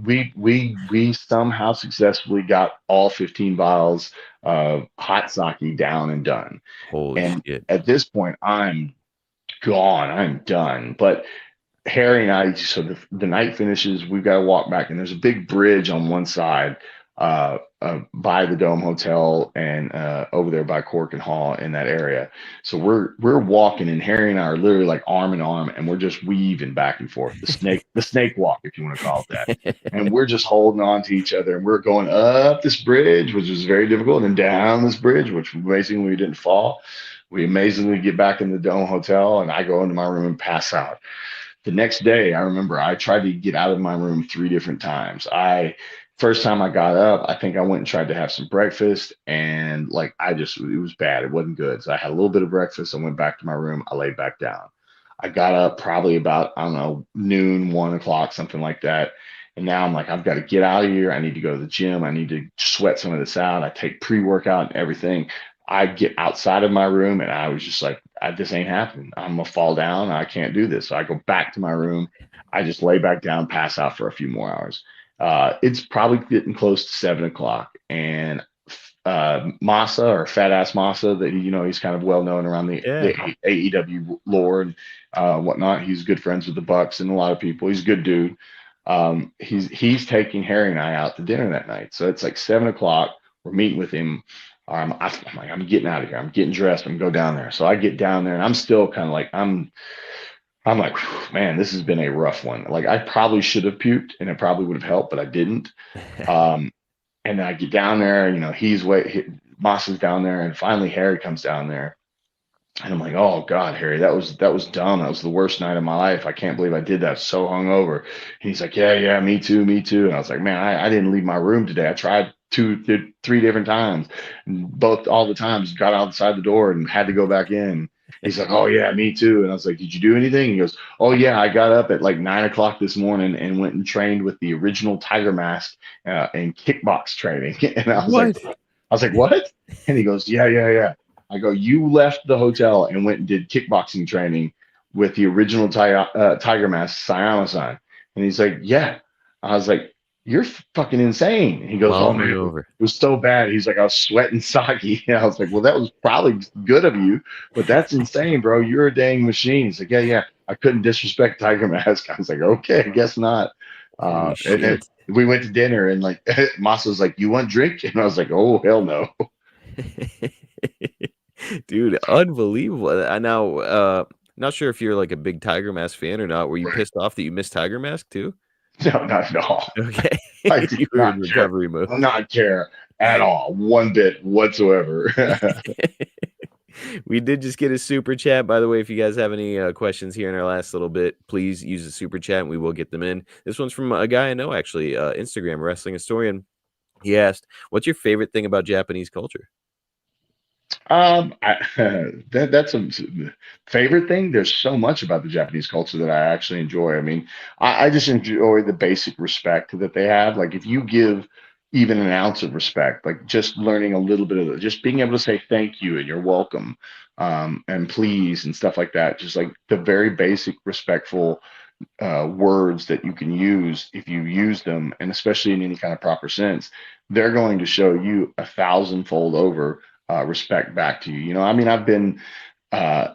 somehow successfully got all 15 vials of hot sake down and done. Holy shit. At this point, I'm gone. I'm done. But Harry and I, so the night finishes, we've got to walk back, and there's a big bridge on one side by the Dome Hotel and over there by Cork and Hall in that area. So we're walking, and Harry and I are literally like arm in arm, and we're just weaving back and forth, the snake walk, if you want to call it that. And we're just holding on to each other, and we're going up this bridge, which was very difficult, and down this bridge, which amazingly we didn't fall. We amazingly get back in the Dome Hotel, and I go into my room and pass out. The next day, I remember I tried to get out of my room 3 different times. First time I got up, I think I went and tried to have some breakfast, and it was bad. It wasn't good. So I had a little bit of breakfast. I went back to my room. I laid back down. I got up probably about, I don't know, noon, 1 o'clock, something like that. And now I'm like, I've got to get out of here. I need to go to the gym. I need to sweat some of this out. I take pre-workout and everything. I get outside of my room, and I was just like, this ain't happening. I'm going to fall down. I can't do this. So I go back to my room. I just lay back down, pass out for a few more hours. It's probably getting close to 7 o'clock. And Masa, or Fat Ass Masa, that he's kind of well known around the AEW lore and whatnot. He's good friends with the Bucks and a lot of people. He's a good dude. He's taking Harry and I out to dinner that night. So it's like 7 o'clock. We're meeting with him. I'm like, I'm getting out of here. I'm getting dressed. I'm going to go down there. So I get down there, and I'm still kind of like, I'm like, man, this has been a rough one. Like, I probably should have puked, and it probably would have helped, but I didn't. And then I get down there, Moss is down there, and finally Harry comes down there. And I'm like, oh God, Harry, that was dumb. That was the worst night of my life. I can't believe I did that. So hungover. And he's like, yeah, me too. And I was like, man, I didn't leave my room today. I tried 2, 3 different times, and all the times got outside the door and had to go back in. He's like, oh yeah, me too. And I was like, did you do anything? He goes, oh yeah, I got up at like 9 o'clock this morning and went and trained with the original Tiger Mask and kickbox training. And I was like, what? And he goes, yeah. I go, you left the hotel and went and did kickboxing training with the original Tiger Mask, Sayama-san. And he's like, yeah. I was like, you're fucking insane. And he goes, oh man, it was so bad. He's like, I was sweating sake. And I was like, well, that was probably good of you, but that's insane, bro. You're a dang machine. He's like, yeah. I couldn't disrespect Tiger Mask. I was like, okay, I guess not. And we went to dinner, and like Masa was like, you want drink? And I was like, oh, hell no. Dude, unbelievable. I now not sure if you're like a big Tiger Mask fan or not. Were you pissed off that you missed Tiger Mask too? No, not at all. Okay. I do not recovery mode. Not care at all, one bit whatsoever. We did just get a super chat. By the way, if you guys have any questions here in our last little bit, please use the super chat and we will get them in. This one's from a guy I know, actually, Instagram wrestling historian. He asked, "What's your favorite thing about Japanese culture?" That's a favorite thing. There's so much about the Japanese culture that I actually enjoy. I mean, I just enjoy the basic respect that they have. Like if you give even an ounce of respect, like just learning a little bit of it, just being able to say thank you and you're welcome, and please and stuff like that. Just like the very basic respectful words that you can use if you use them, and especially in any kind of proper sense, they're going to show you a thousandfold over respect back to you. You know, I mean, I've been uh,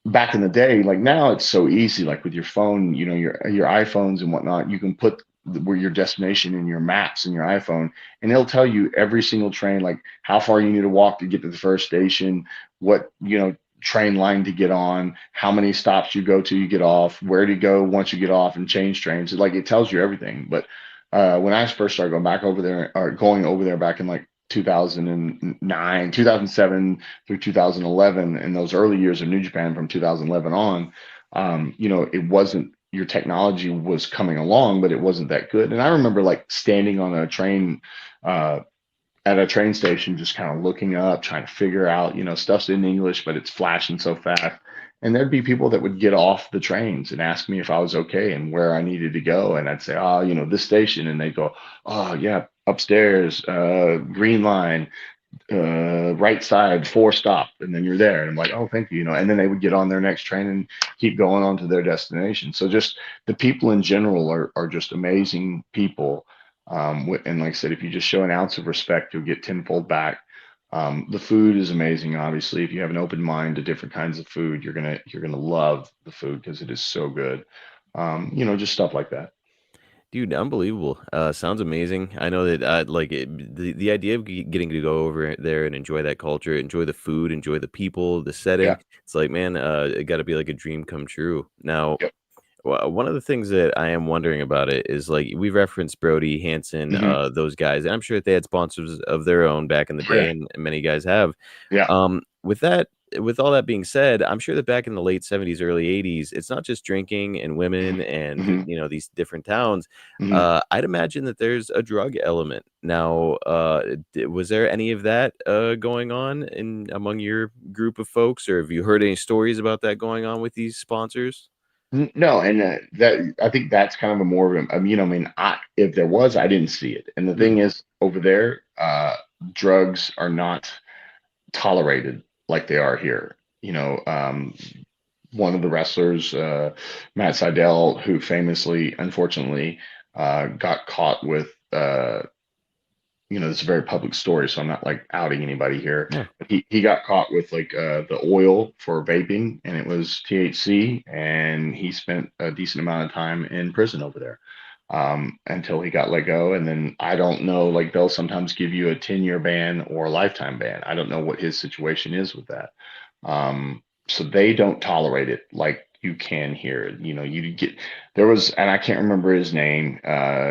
back in the day, like now it's so easy, like with your phone, you know, your iPhones and whatnot, you can put where your destination in your maps in your iPhone, and it'll tell you every single train, like how far you need to walk to get to the first station, what, you know, train line to get on, how many stops you go to, you get off, where to go once you get off and change trains. Like it tells you everything. But when I first started going back over there or going over there back in like 2009, 2007 through 2011, in those early years of New Japan from 2011 on, you know, it wasn't, your technology was coming along, but it wasn't that good. And I remember like standing on a train, uh, at a train station, just kind of looking up, trying to figure out, you know, stuff's in English, but it's flashing so fast. And there'd be people that would get off the trains and ask me if I was okay and where I needed to go. And I'd say, oh, you know, this station. And they'd go, oh, yeah, upstairs, green line, right side, four stop. And then you're there. And I'm like, oh, thank you. You know, and then they would get on their next train and keep going on to their destination. So just the people in general are just amazing people. And like I said, if you just show an ounce of respect, you'll get tenfold back. The food is amazing. Obviously, if you have an open mind to different kinds of food, you're gonna love the food because it is so good. You know, just stuff like that. Dude, unbelievable. Sounds amazing. I know that the idea of getting to go over there and enjoy that culture, enjoy the food, enjoy the people, the setting. Yeah. It's like, man, it got to be like a dream come true. Now, Yep. one of the things that I am wondering about it is like we referenced Brody Hanson, Hmm. those guys, and I'm sure that they had sponsors of their own back in the day, Yeah. and many guys have. Yeah. With that, with all that being said, I'm sure that back in the late '70s, early '80s, it's not just drinking and women and Hmm. you know these different towns. Hmm. I'd imagine that there's a drug element. Now, was there any of that going on in among your group of folks, or have you heard any stories about that going on with these sponsors? No, and that I think that's kind of a more of a, you know, I mean, if there was, I didn't see it. And the Mm, thing is, over there, drugs are not tolerated like they are here. You know, one of the wrestlers, Matt Seidel, who famously, unfortunately, got caught with, you know, it's a very public story, so I'm not like outing anybody here. no. But he got caught with like the oil for vaping, and it was THC, and he spent a decent amount of time in prison over there until he got let go. And then I don't know, like they'll sometimes give you a 10-year ban or a lifetime ban. I don't know what his situation is with that. So they don't tolerate it like you can here. You know, you get there was, and I can't remember his name.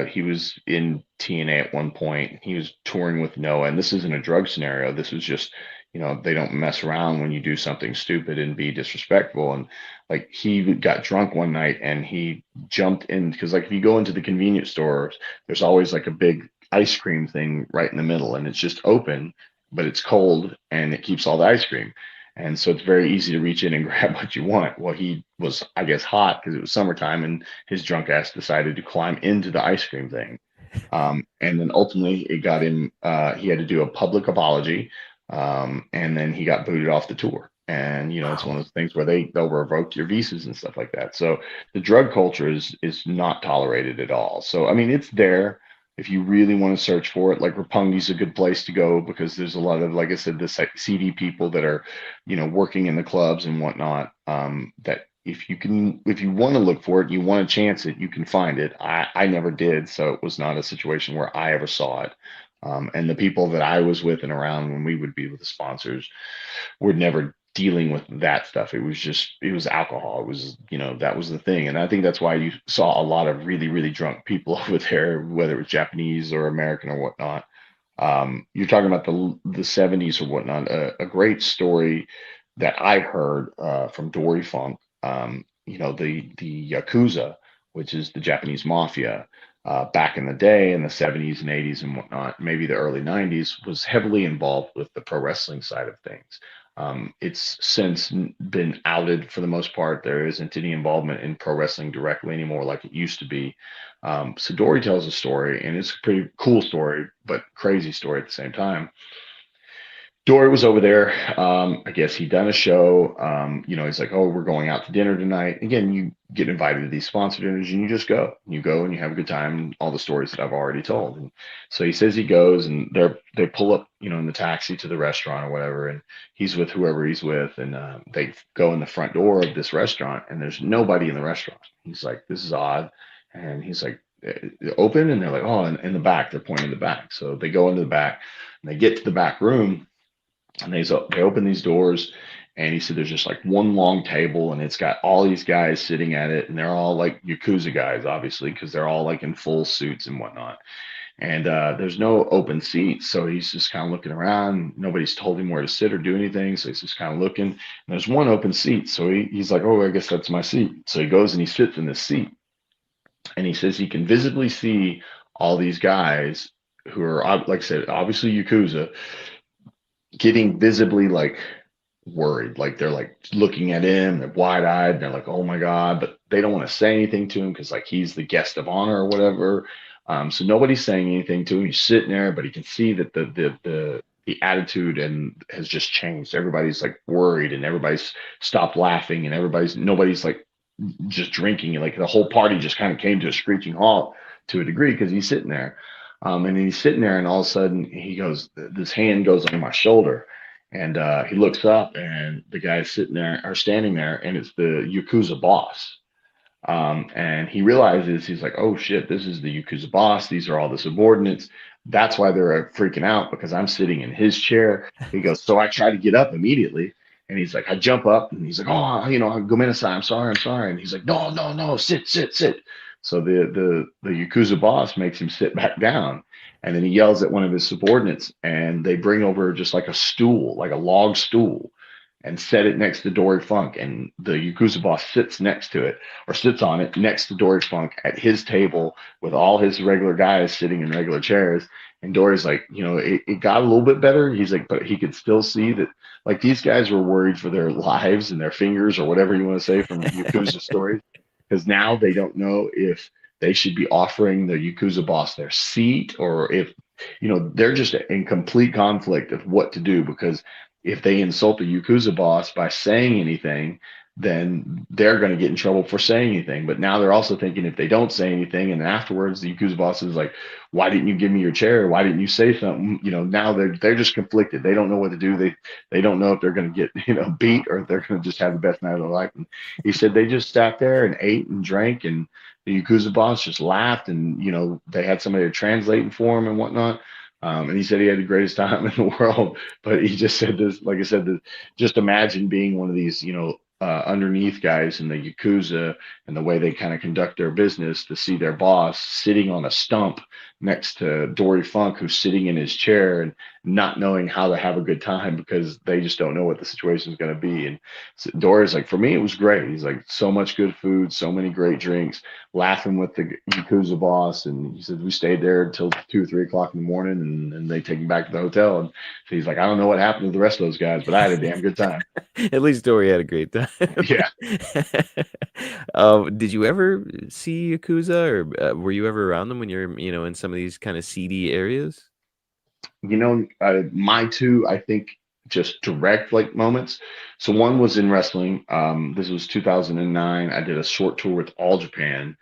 He was in TNA at one point. He was touring with Noah, and this isn't a drug scenario. This was just, you know, they don't mess around when you do something stupid and be disrespectful. And like he got drunk one night and he jumped in because like if you go into the convenience stores, there's always like a big ice cream thing right in the middle, and it's just open, but it's cold and it keeps all the ice cream. And so it's very easy to reach in and grab what you want. Well, he was, I guess, hot because it was summertime, and his drunk ass decided to climb into the ice cream thing. And then ultimately, it got him. He had to do a public apology, and then he got booted off the tour. And you know, it's one Wow. of those things where they'll revoke your visas and stuff like that. So the drug culture is not tolerated at all. So I mean, it's there if you really want to search for it. Like Rapungi's a good place to go because there's a lot of, like I said, the seedy people that are, you know, working in the clubs and whatnot. That if you want to look for it, you want to chance it, you can find it. I never did, so it was not a situation where I ever saw it. And the people that I was with and around when we would be with the sponsors were never dealing with that stuff. It was alcohol. It was, you know, that was the thing. And I think that's why you saw a lot of really, really drunk people over there, whether it was Japanese or American or whatnot. You're talking about the 70s or whatnot. A great story. that I heard from Dory Funk. The Yakuza, which is the Japanese mafia, back in the day in the 70s and 80s and whatnot, maybe the early 90s, was heavily involved with the pro wrestling side of things. It's since been outed for the most part. There isn't any involvement in pro wrestling directly anymore like it used to be. So Dory tells a story, and it's a pretty cool story, but crazy story at the same time. Dory was over there. I guess he'd done a show. He's like, "Oh, we're going out to dinner tonight." Again, you get invited to these sponsored dinners and you just go. You go and you have a good time, and all the stories that I've already told. And so he says he goes, and they pull up, in the taxi to the restaurant or whatever, and he's with whoever he's with, and they go in the front door of this restaurant, and there's nobody in the restaurant. He's like, "This is odd," and he's like, "Open," and they're like, "Oh," in the back. They're pointing the back, so they go into the back, and they get to the back room, and they open these doors, and he said there's just like one long table, and it's got all these guys sitting at it, and they're all like Yakuza guys, obviously, because they're all like in full suits and whatnot. And there's no open seats, so he's just kind of looking around. Nobody's told him where to sit or do anything, so he's just kind of looking. And there's one open seat, so he's like, "Oh, I guess that's my seat." So he goes and he sits in this seat, and he says he can visibly see all these guys who are, like I said, obviously Yakuza, getting visibly like worried, like they're like looking at him, they're wide eyed, they're like, "Oh my god," but they don't want to say anything to him because like he's the guest of honor or whatever. So nobody's saying anything to him. He's sitting there, but he can see that the attitude and has just changed. Everybody's like worried, and everybody's stopped laughing, and nobody's like just drinking. Like the whole party just kind of came to a screeching halt to a degree because he's sitting there. And he's sitting there, and all of a sudden, this hand goes on my shoulder, and he looks up, and the guy's sitting there or standing there, and it's the Yakuza boss. And he realizes, he's like, "Oh shit, this is the Yakuza boss. These are all the subordinates. That's why they're freaking out because I'm sitting in his chair." He goes, "So I try to get up immediately." And he's like, I jump up, and he's like, "Oh, go inside. I'm sorry." And he's like, "No, no, no, sit, sit, sit." So the Yakuza boss makes him sit back down. And then he yells at one of his subordinates, and they bring over just like a stool, like a log stool, and set it next to Dory Funk. And the Yakuza boss sits next to it, or sits on it next to Dory Funk at his table with all his regular guys sitting in regular chairs. And Dory's like, it got a little bit better. He's like, but he could still see that like these guys were worried for their lives and their fingers or whatever you want to say from Yakuza stories, because now they don't know if they should be offering the Yakuza boss their seat, or if they're just in complete conflict of what to do, because if they insult the Yakuza boss by saying anything, then they're going to get in trouble for saying anything. But now they're also thinking if they don't say anything, and afterwards the Yakuza boss is like, "Why didn't you give me your chair? Why didn't you say something?" Now they're just conflicted. They don't know what to do. They don't know if they're going to get beat, or if they're going to just have the best night of their life. And he said they just sat there and ate and drank, and the Yakuza boss just laughed, and they had somebody translating for him and whatnot. And he said he had the greatest time in the world. But he just said this, like I said, just imagine being one of these, underneath guys in the Yakuza, and the way they kind of conduct their business, to see their boss sitting on a stump next to Dory Funk, who's sitting in his chair, and not knowing how to have a good time because they just don't know what the situation is going to be. And so Dory's like, "For me, it was great." He's like, "So much good food, so many great drinks, laughing with the Yakuza boss." And he said, "We stayed there until 2 or 3 o'clock in the morning, and they take him back to the hotel." And so he's like, "I don't know what happened to the rest of those guys, but I had a damn good time." At least Dory had a great time. Yeah. Did you ever see Yakuza, or were you ever around them when you're, in some of these kind of seedy areas? My two, I think, just direct like moments. So one was in wrestling. This was 2009. I did a short tour with All Japan.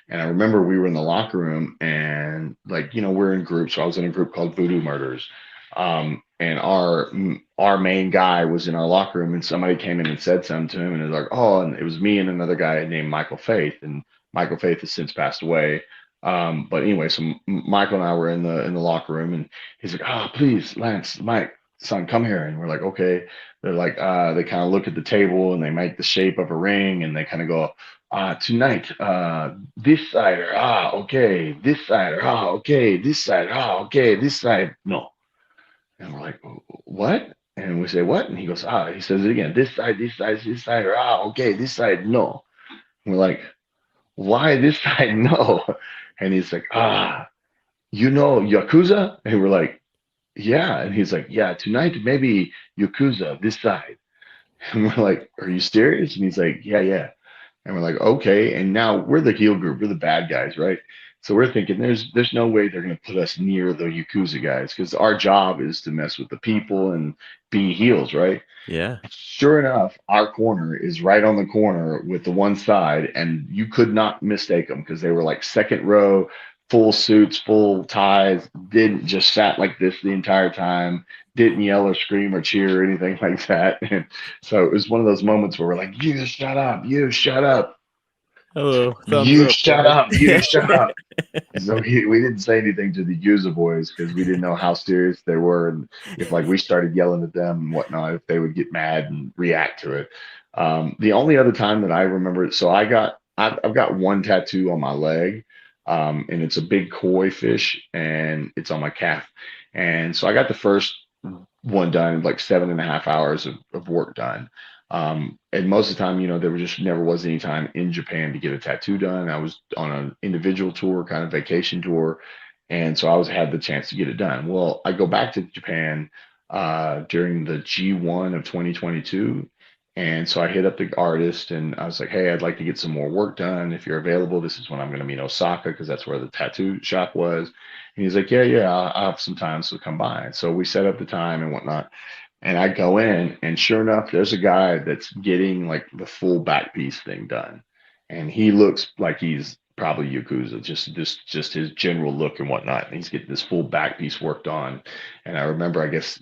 And I remember we were in the locker room, and like, we're in groups. So I was in a group called Voodoo Murders. And our main guy was in our locker room, and somebody came in and said something to him, and it was like, "Oh," and it was me and another guy named Michael Faith, and Michael Faith has since passed away. But anyway, so Michael and I were in the locker room, and he's like, "Oh, please, Lance, Mike, son, come here." And we're like, "Okay." They're like, they kind of look at the table, and they make the shape of a ring, and they kind of go, "Tonight, this side, okay, this side, okay, this side, okay, this side, no." And we're like, "What?" And we say, what? And he goes, he says it again, this side, this side, or okay, this side, no. And we're like, why this side, no? And he's like, you know, Yakuza? And we're like, yeah. And he's like, yeah, tonight maybe Yakuza, this side. And we're like, are you serious? And he's like, yeah, yeah. And we're like, okay. And now we're the heel group, we're the bad guys, right? So we're thinking there's no way they're gonna put us near the Yakuza guys because our job is to mess with the people and be heels, right? Yeah. Sure enough, our corner is right on the corner with the one side, and you could not mistake them because they were like second row, full suits, full ties, didn't just sat like this the entire time, didn't yell or scream or cheer or anything like that. And so it was one of those moments where we're like, you shut up, Hello, thumbs you up, shut boys. up, you shut up. So we didn't say anything to the user boys because we didn't know how serious they were, and if like we started yelling at them and whatnot, if they would get mad and react to it. The only other time that I remember, so I've got one tattoo on my leg, and it's a big koi fish, and it's on my calf, and so I got the first one done in like 7.5 hours of work done. And most of the time, there just never was any time in Japan to get a tattoo done. I was on an individual tour, kind of vacation tour, and so I was had the chance to get it done. Well, I go back to Japan during the G1 of 2022, and so I hit up the artist and I was like, "Hey, I'd like to get some more work done. If you're available, this is when I'm going to meet Osaka because that's where the tattoo shop was." And he's like, "Yeah, yeah, I'll have some time, so come by." So we set up the time and whatnot. And I go in, and sure enough, there's a guy that's getting like the full back piece thing done, and he looks like he's probably Yakuza, just his general look and whatnot. And he's getting this full back piece worked on. And I remember, I guess,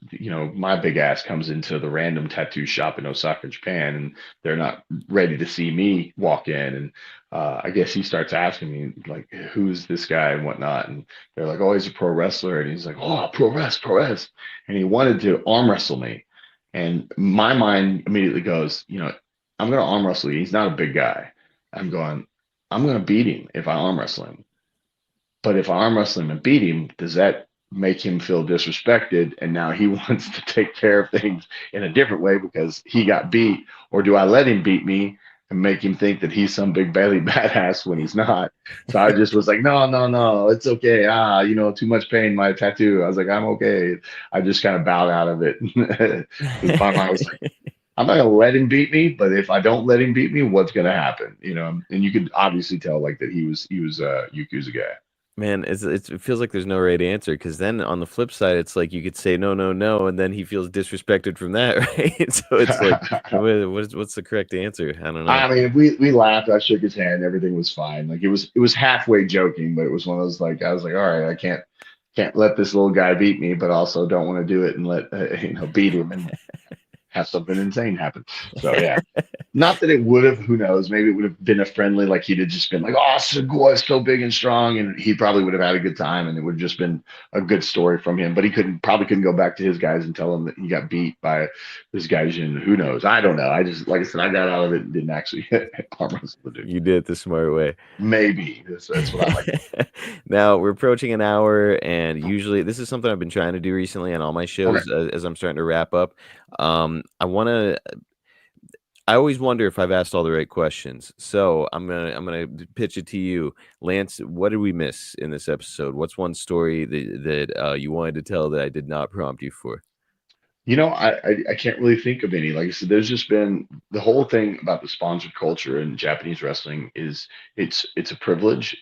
my big ass comes into the random tattoo shop in Osaka, Japan, and they're not ready to see me walk in. And I guess he starts asking me like, "Who's this guy?" and whatnot. And they're like, "Oh, he's a pro wrestler." And he's like, "Oh, pro wrestler." And he wanted to arm wrestle me. And my mind immediately goes, I'm going to arm wrestle you. He's not a big guy. I'm going, I'm going to beat him if I arm wrestle him. But if I arm wrestle him and beat him, does that make him feel disrespected? And now he wants to take care of things in a different way because he got beat? Or do I let him beat me and make him think that he's some big belly badass when he's not? So I just was like, no, no, no, it's okay. Too much pain, my tattoo. I was like, I'm okay. I just kind of bowed out of it. Because my mind was like, I'm not gonna let him beat me, but if I don't let him beat me, what's gonna happen? And you could obviously tell like that he was a Yakuza guy. Man, it feels like there's no right answer because then on the flip side, it's like you could say no, no, no, and then he feels disrespected from that, right? So it's like, what's the correct answer? I don't know. I mean, we laughed. I shook his hand. Everything was fine. Like it was halfway joking, but it was one of those like I was like, all right, I can't let this little guy beat me, but also don't want to do it and let beat him and have something insane happen. So yeah, not that it would have. Who knows? Maybe it would have been a friendly. Like he'd have just been like, "Oh, Segura is so big and strong," and he probably would have had a good time, and it would have just been a good story from him. But he probably couldn't go back to his guys and tell them that he got beat by this guy. And who knows? I don't know. I just, like I said, I got out of it and didn't actually arm wrestle the dude. You did it the smart way. Maybe that's what I like. Now we're approaching an hour, and usually this is something I've been trying to do recently on all my Okay. shows as I'm starting to wrap up. I want to. I always wonder if I've asked all the right questions. So I'm gonna pitch it to you, Lance. What did we miss in this episode? What's one story that you wanted to tell that I did not prompt you for? I can't really think of any. Like I said, there's just been the whole thing about the sponsored culture in Japanese wrestling is it's a privilege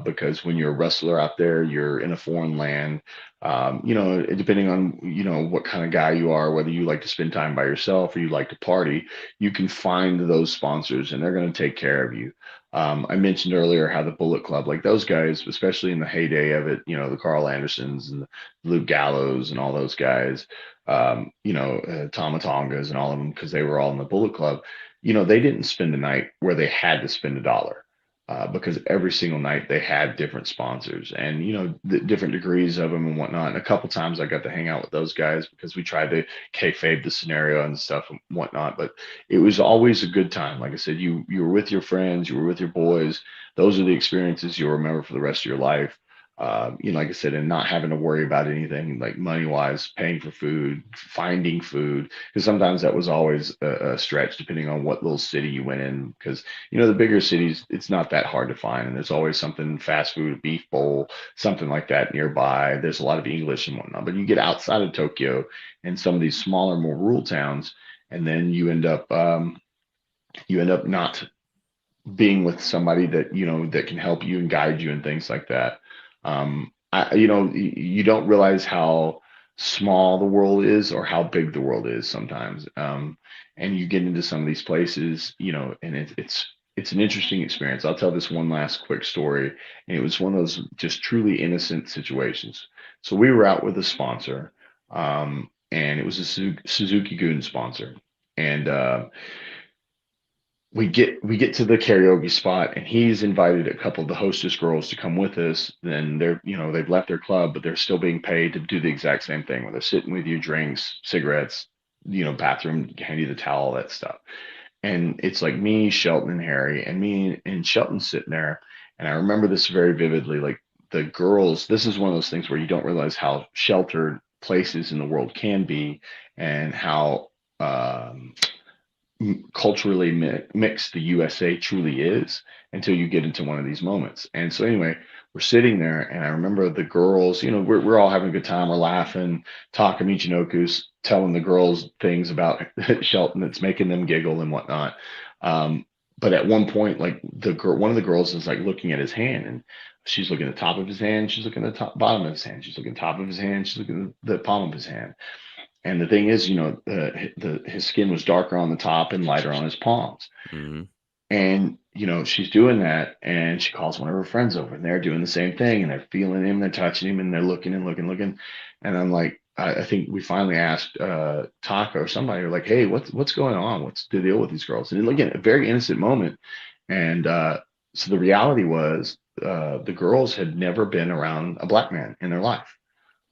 because when you're a wrestler out there, you're in a foreign land. Depending on what kind of guy you are, whether you like to spend time by yourself or you like to party, you can find those sponsors and they're going to take care of you. I mentioned earlier how the Bullet Club, like those guys, especially in the heyday of it, the Carl Andersons and the Luke Gallows and all those guys, Tomatongas and all of them, because they were all in the Bullet Club, they didn't spend a night where they had to spend a dollar. Because every single night they had different sponsors and the different degrees of them and whatnot. And a couple times I got to hang out with those guys because we tried to kayfabe the scenario and stuff and whatnot. But it was always a good time. Like I said, you were with your friends, you were with your boys. Those are the experiences you'll remember for the rest of your life. like I said, and not having to worry about anything like money wise, paying for food, finding food, because sometimes that was always a stretch depending on what little city you went in. Because the bigger cities, it's not that hard to find, and there's always something fast food, beef bowl, something like that nearby. There's a lot of English and whatnot. But you get outside of Tokyo and some of these smaller, more rural towns, and then you end up not being with somebody that that can help you and guide you and things like that. You don't realize how small the world is or how big the world is sometimes. And you get into some of these places, and it's an interesting experience. I'll tell this one last quick story, and it was one of those just truly innocent situations. So we were out with a sponsor, and it was a Suzuki Gun sponsor, and we get to the karaoke spot, and he's invited a couple of the hostess girls to come with us. Then they've left their club, but they're still being paid to do the exact same thing, where they're sitting with you, drinks, cigarettes, bathroom, hand you the towel, all that stuff. And it's like me, Shelton, and Harry, and me and Shelton sitting there. And I remember this very vividly. Like, the girls, this is one of those things where you don't realize how sheltered places in the world can be, and how culturally mixed the USA truly is, until you get into one of these moments. And so anyway, we're sitting there, and I remember the girls, we're all having a good time. We're laughing, talking Michinoku's, telling the girls things about Shelton that's making them giggle and whatnot. But at one point, like, one of the girls is like looking at his hand, and she's looking at the top of his hand, she's looking at the bottom of his hand, she's looking at the top of his hand, she's looking at the palm of his hand. And the thing is, his skin was darker on the top and lighter on his palms. Mm-hmm. And, she's doing that, and she calls one of her friends over, and they're doing the same thing, and they're feeling him, they're touching him, and they're looking and looking. And I'm like, I think we finally asked Taka or somebody, we're like, hey, what's going on? What's the deal with these girls? And again, a very innocent moment. And so the reality was, the girls had never been around a black man in their life.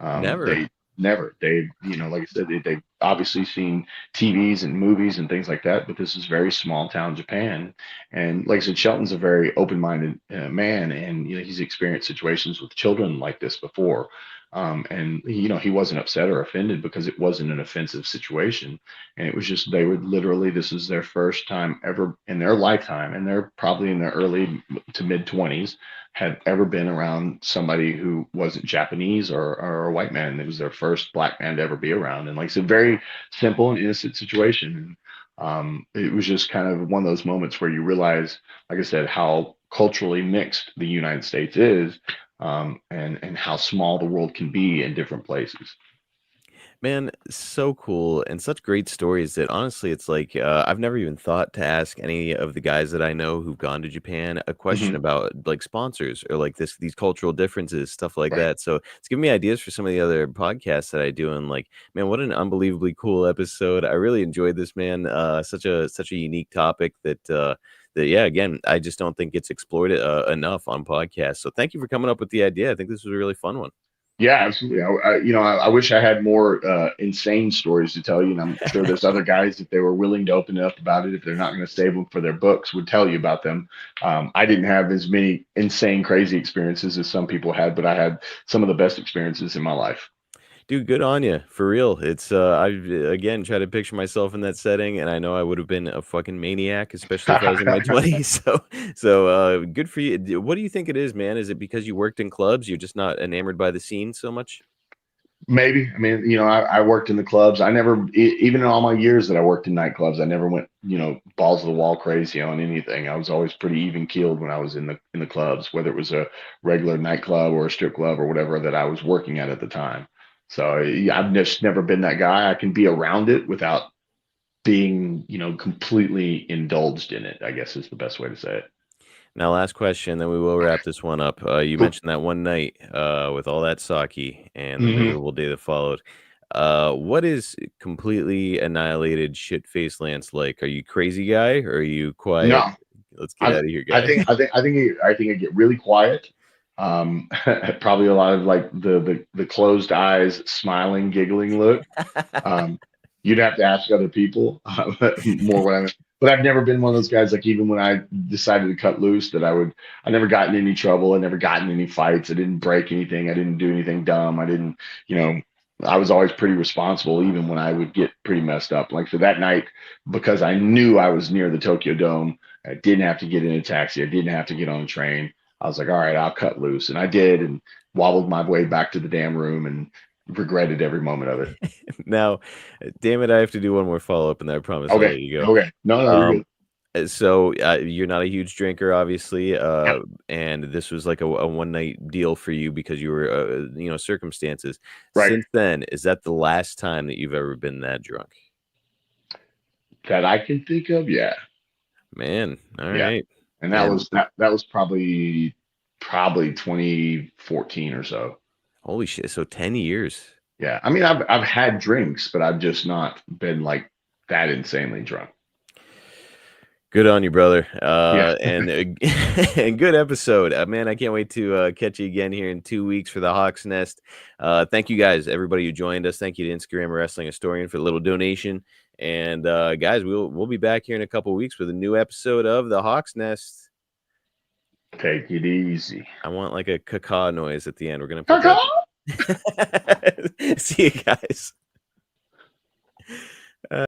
Never. Never. They, like I said, they've obviously seen TVs and movies and things like that, but this is very small town Japan. And like I said, Shelton's a very open-minded man, and he's experienced situations with children like this before. And he wasn't upset or offended, because it wasn't an offensive situation. And it was just, they would literally, this is their first time ever in their lifetime, and they're probably in their early to mid 20s, had ever been around somebody who wasn't Japanese or a white man. It was their first black man to ever be around. And like I said, very simple and innocent situation. It was just kind of one of those moments where you realize, like I said, how culturally mixed the United States is, and how small the world can be in different places. Man, so cool, and such great stories that honestly, it's like, I've never even thought to ask any of the guys that I know who've gone to Japan a question Mhm. about like sponsors or like these cultural differences, stuff like Right. that. So it's giving me ideas for some of the other podcasts that I do. And like, man, what an unbelievably cool episode! I really enjoyed this, man. Such a unique topic that yeah, again, I just don't think it's explored enough on podcasts. So thank you for coming up with the idea. I think this was a really fun one. Yeah, absolutely. I wish I had more insane stories to tell you, and I'm sure there's other guys, if they were willing to open up about it, if they're not going to save them for their books, would tell you about them. I didn't have as many insane, crazy experiences as some people had, but I had some of the best experiences in my life. Dude, good on you, for real. It's I again try to picture myself in that setting, and I know I would have been a fucking maniac, especially if I was in my 20s. So good for you. What do you think it is, man? Is it because you worked in clubs? You're just not enamored by the scene so much? Maybe. I mean, I worked in the clubs. I never, even in all my years that I worked in nightclubs, I never went, balls to the wall crazy on anything. I was always pretty even keeled when I was in the clubs, whether it was a regular nightclub or a strip club or whatever that I was working at the time. So yeah, I've just never been that guy. I can be around it without being, completely indulged in it, I guess is the best way to say it. Now, last question, then we will wrap this one up. You Cool. mentioned that one night with all that sake and the Hmm. miserable day that followed. What is completely annihilated shit face Lance like? Are you crazy guy or are you quiet? No, Let's get I, out of here, I guy. think, I think, I think, I think I get really quiet. Probably a lot of like the closed eyes, smiling, giggling look. Um, you'd have to ask other people more what I mean. but I've never been one of those guys, like even when I decided to cut loose, I never got in any trouble. I never got in any fights. I didn't break anything. I didn't do anything dumb. I didn't, you know, I was always pretty responsible, even when I would get pretty messed up. Like for that night, because I knew I was near the Tokyo Dome, I didn't have to get in a taxi. I didn't have to get on a train. I was like, all right, I'll cut loose. And I did, and wobbled my way back to the damn room and regretted every moment of it. Now, damn it, I have to do one more follow up, and then I promise I'll let you go. Okay. No, you're good. So you're not a huge drinker, obviously, and this was like a one night deal for you because you were, circumstances. Right. Since then, is that the last time that you've ever been that drunk? That I can think of, yeah. Man, all right. And that was probably 2014 or so. Holy shit! So 10 years. Yeah, I mean, I've had drinks, but I've just not been like that insanely drunk. Good on you, brother. And and good episode, man. I can't wait to catch you again here in 2 weeks for the Hawk's Nest. Thank you guys, everybody who joined us. Thank you to Instagram Wrestling Historian for the little donation. And guys, we'll be back here in a couple of weeks with a new episode of the Hawk's Nest. Take it easy. I want like a caca noise at the end. We're gonna put that. See you guys.